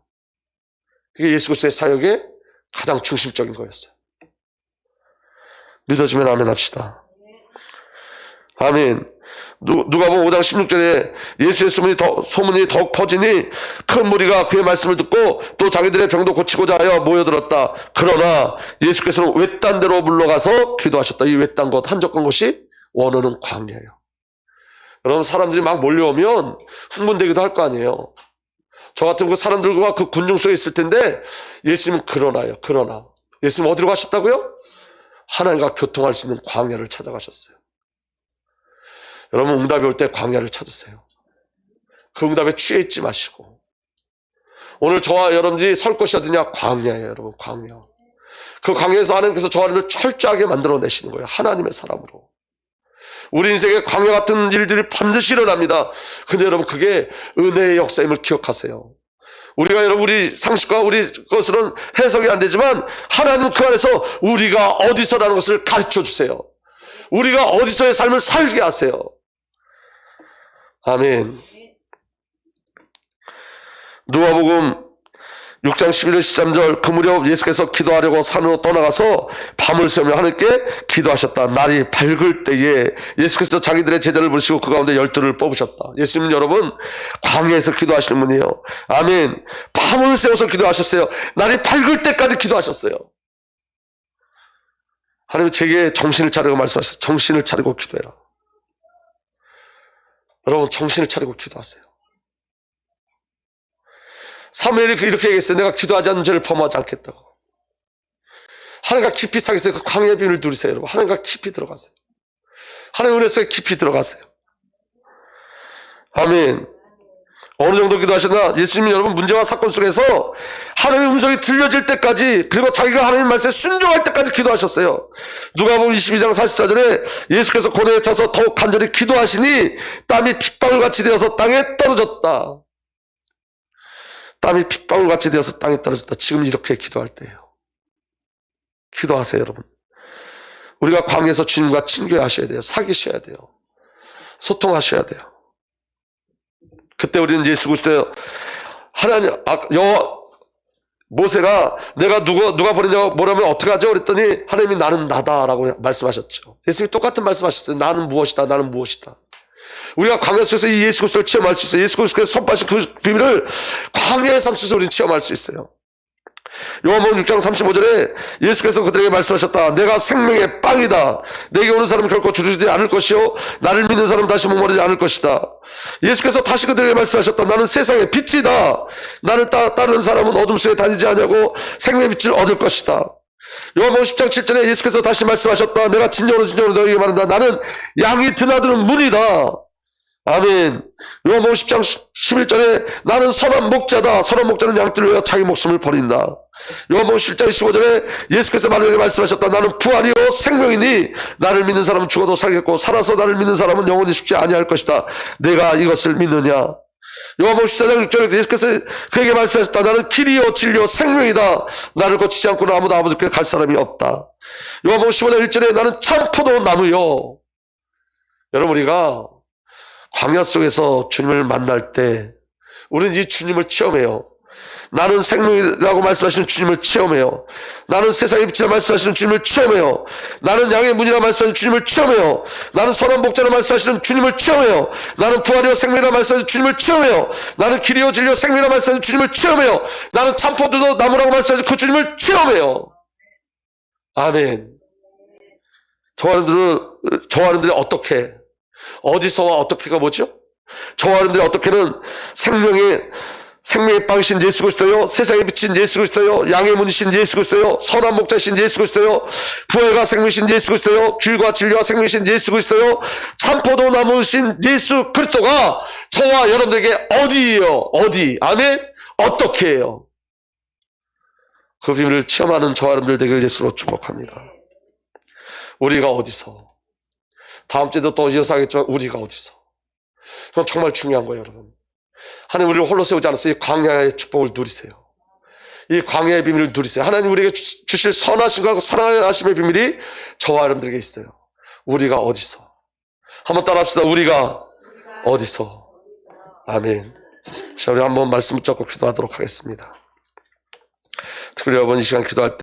이게 예수 그리스도의 사역의 가장 중심적인 거였어요. 믿어지면 아멘 합시다. 아멘. 누가복음 5장 16절에 예수의 소문이 더욱 퍼지니 큰 무리가 그의 말씀을 듣고 또 자기들의 병도 고치고자 하여 모여들었다. 그러나 예수께서는 외딴 데로 물러가서 기도하셨다. 이 외딴 곳, 한적한 곳이 원어는 광야예요. 여러분, 사람들이 막 몰려오면 흥분되기도 할 거 아니에요. 저 같은 그 사람들과 그 군중 속에 있을 텐데 예수님은 그러나 예수님 어디로 가셨다고요? 하나님과 교통할 수 있는 광야를 찾아가셨어요. 여러분, 응답이 올 때 광야를 찾으세요. 그 응답에 취해 있지 마시고, 오늘 저와 여러분들이 설 곳이 어디냐? 광야예요. 여러분, 광야. 그 광야에서 하나님께서 저와 여러분을 철저하게 만들어내시는 거예요. 하나님의 사람으로. 우리 인생에 광야 같은 일들이 반드시 일어납니다. 근데 여러분, 그게 은혜의 역사임을 기억하세요. 우리가 여러분, 우리 상식과 우리 것으로는 해석이 안 되지만 하나님 그 안에서 우리가 어디서라는 것을 가르쳐 주세요. 우리가 어디서의 삶을 살게 하세요. 아멘. 누가복음 6장 11절 13절, 그 무렵 예수께서 기도하려고 산으로 떠나가서 밤을 새우며 하늘께 기도하셨다. 날이 밝을 때에 예수께서 자기들의 제자를 부르시고 그 가운데 12를 뽑으셨다. 예수님 여러분, 광야에서 기도하시는 분이에요. 아멘. 밤을 새워서 기도하셨어요. 날이 밝을 때까지 기도하셨어요. 하나님 제게 정신을 차리고 말씀하셨어요. 정신을 차리고 기도해라. 여러분, 정신을 차리고 기도하세요. 사무엘이 이렇게 얘기했어요. 내가 기도하지 않는 죄를 범하지 않겠다고. 하나님과 깊이 사귀세요. 그 광야의 비밀을 누리세요. 여러분, 하나님과 깊이 들어가세요. 하나님의 은혜 속에 깊이 들어가세요. 아멘. 어느 정도 기도하셨나? 예수님이 여러분, 문제와 사건 속에서 하나님의 음성이 들려질 때까지, 그리고 자기가 하나님 말씀에 순종할 때까지 기도하셨어요. 누가복음 22장 44절에 예수께서 고뇌에 차서 더욱 간절히 기도하시니 땀이 핏방울같이 되어서 땅에 떨어졌다. 땀이 핏방울같이 되어서 땅에 떨어졌다. 지금 이렇게 기도할 때예요. 기도하세요, 여러분. 우리가 광야에서 주님과 친교하셔야 돼요. 사귀셔야 돼요. 소통하셔야 돼요. 그때 우리는 예수 그리스도, 하나님, 모세가 내가 누가 버리냐고 뭐라면 어떡하죠? 그랬더니 하나님이 나는 나다라고 말씀하셨죠. 예수님이 똑같은 말씀하셨어요. 나는 무엇이다. 나는 무엇이다. 우리가 광야 속에서 이 예수 그리스도를 체험할 수 있어요. 예수 그리스도께서 선포하신 그 비밀을 광야의 삶 속에서 우리는 체험할 수 있어요. 요한복음 6장 35절에 예수께서 그들에게 말씀하셨다. 내가 생명의 빵이다. 내게 오는 사람은 결코 주저되지 않을 것이요 나를 믿는 사람은 다시 목마르지 않을 것이다. 예수께서 다시 그들에게 말씀하셨다. 나는 세상의 빛이다. 나를 따르는 사람은 어둠 속에 다니지 않냐고 생명의 빛을 얻을 것이다. 요한복음 10장 7절에 예수께서 다시 말씀하셨다. 내가 진정으로 너희에게 말한다. 나는 양이 드나드는 문이다. 아멘. 요한복음 10장 11절에 나는 선한 목자다. 선한 목자는 양들을 위하여 자기 목숨을 버린다. 요한복음 10장 15절에 예수께서 만약에 말씀하셨다. 나는 부활이요 생명이니 나를 믿는 사람은 죽어도 살겠고 살아서 나를 믿는 사람은 영원히 죽지 아니할 것이다. 내가 이것을 믿느냐. 요한복음 14장 6절에 예수께서 그에게 말씀하셨다. 나는 길이요 진리요 생명이다. 나를 거치지 않고는 아무도 아버지께 갈 사람이 없다. 요한복음 15장 1절에 나는 참 포도나무요. 여러분, 우리가 광야 속에서 주님을 만날 때 우리는 이 주님을 체험해요. 나는 생명이라고 말씀하시는 주님을 체험해요. 나는 세상의 빛이라 말씀하시는 주님을 체험해요. 나는 양의 문이라 말씀하시는 주님을 체험해요. 나는 선한 목자라 말씀하시는 주님을 체험해요. 나는 부활이요 생명이라 말씀하시는 주님을 체험해요. 나는 길이요 진리요 생명이라 말씀하시는 주님을 체험해요. 나는 참포도도 나무라고 말씀하시는 그 주님을 체험해요. 아멘. 저와 여러분들이 어떻게, 어디서와 어떻게가 뭐죠? 저와 여러분들이 어떻게는 생명의 빵이신 예수 그리스도요, 세상의 빛인 예수 그리스도요, 양의 문이신 예수 그리스도요, 선한 목자이신 예수 그리스도요, 부활과 생명이신 예수 그리스도요, 길과 진리와 생명이신 예수 그리스도요, 참포도 나무신 예수 그리스도가 저와 여러분들에게 어디예요? 어디? 아멘? 어떻게 해요? 그 비밀을 체험하는 저와 여러분들 되길 예수로 축복합니다. 우리가 어디서? 다음 주에도 또 이어서 하겠지만 우리가 어디서? 그건 정말 중요한 거예요, 여러분. 하나님 우리를 홀로 세우지 않았어요. 이 광야의 축복을 누리세요. 이 광야의 비밀을 누리세요. 하나님 우리에게 주실 선하심과 사랑하심의 비밀이 저와 여러분들에게 있어요. 우리가 어디서? 한번 따라합시다. 우리가 어디서? 아멘. 자, 우리 한번 말씀 붙잡고 기도하도록 하겠습니다. 특별히 여러분 이 시간 기도할 때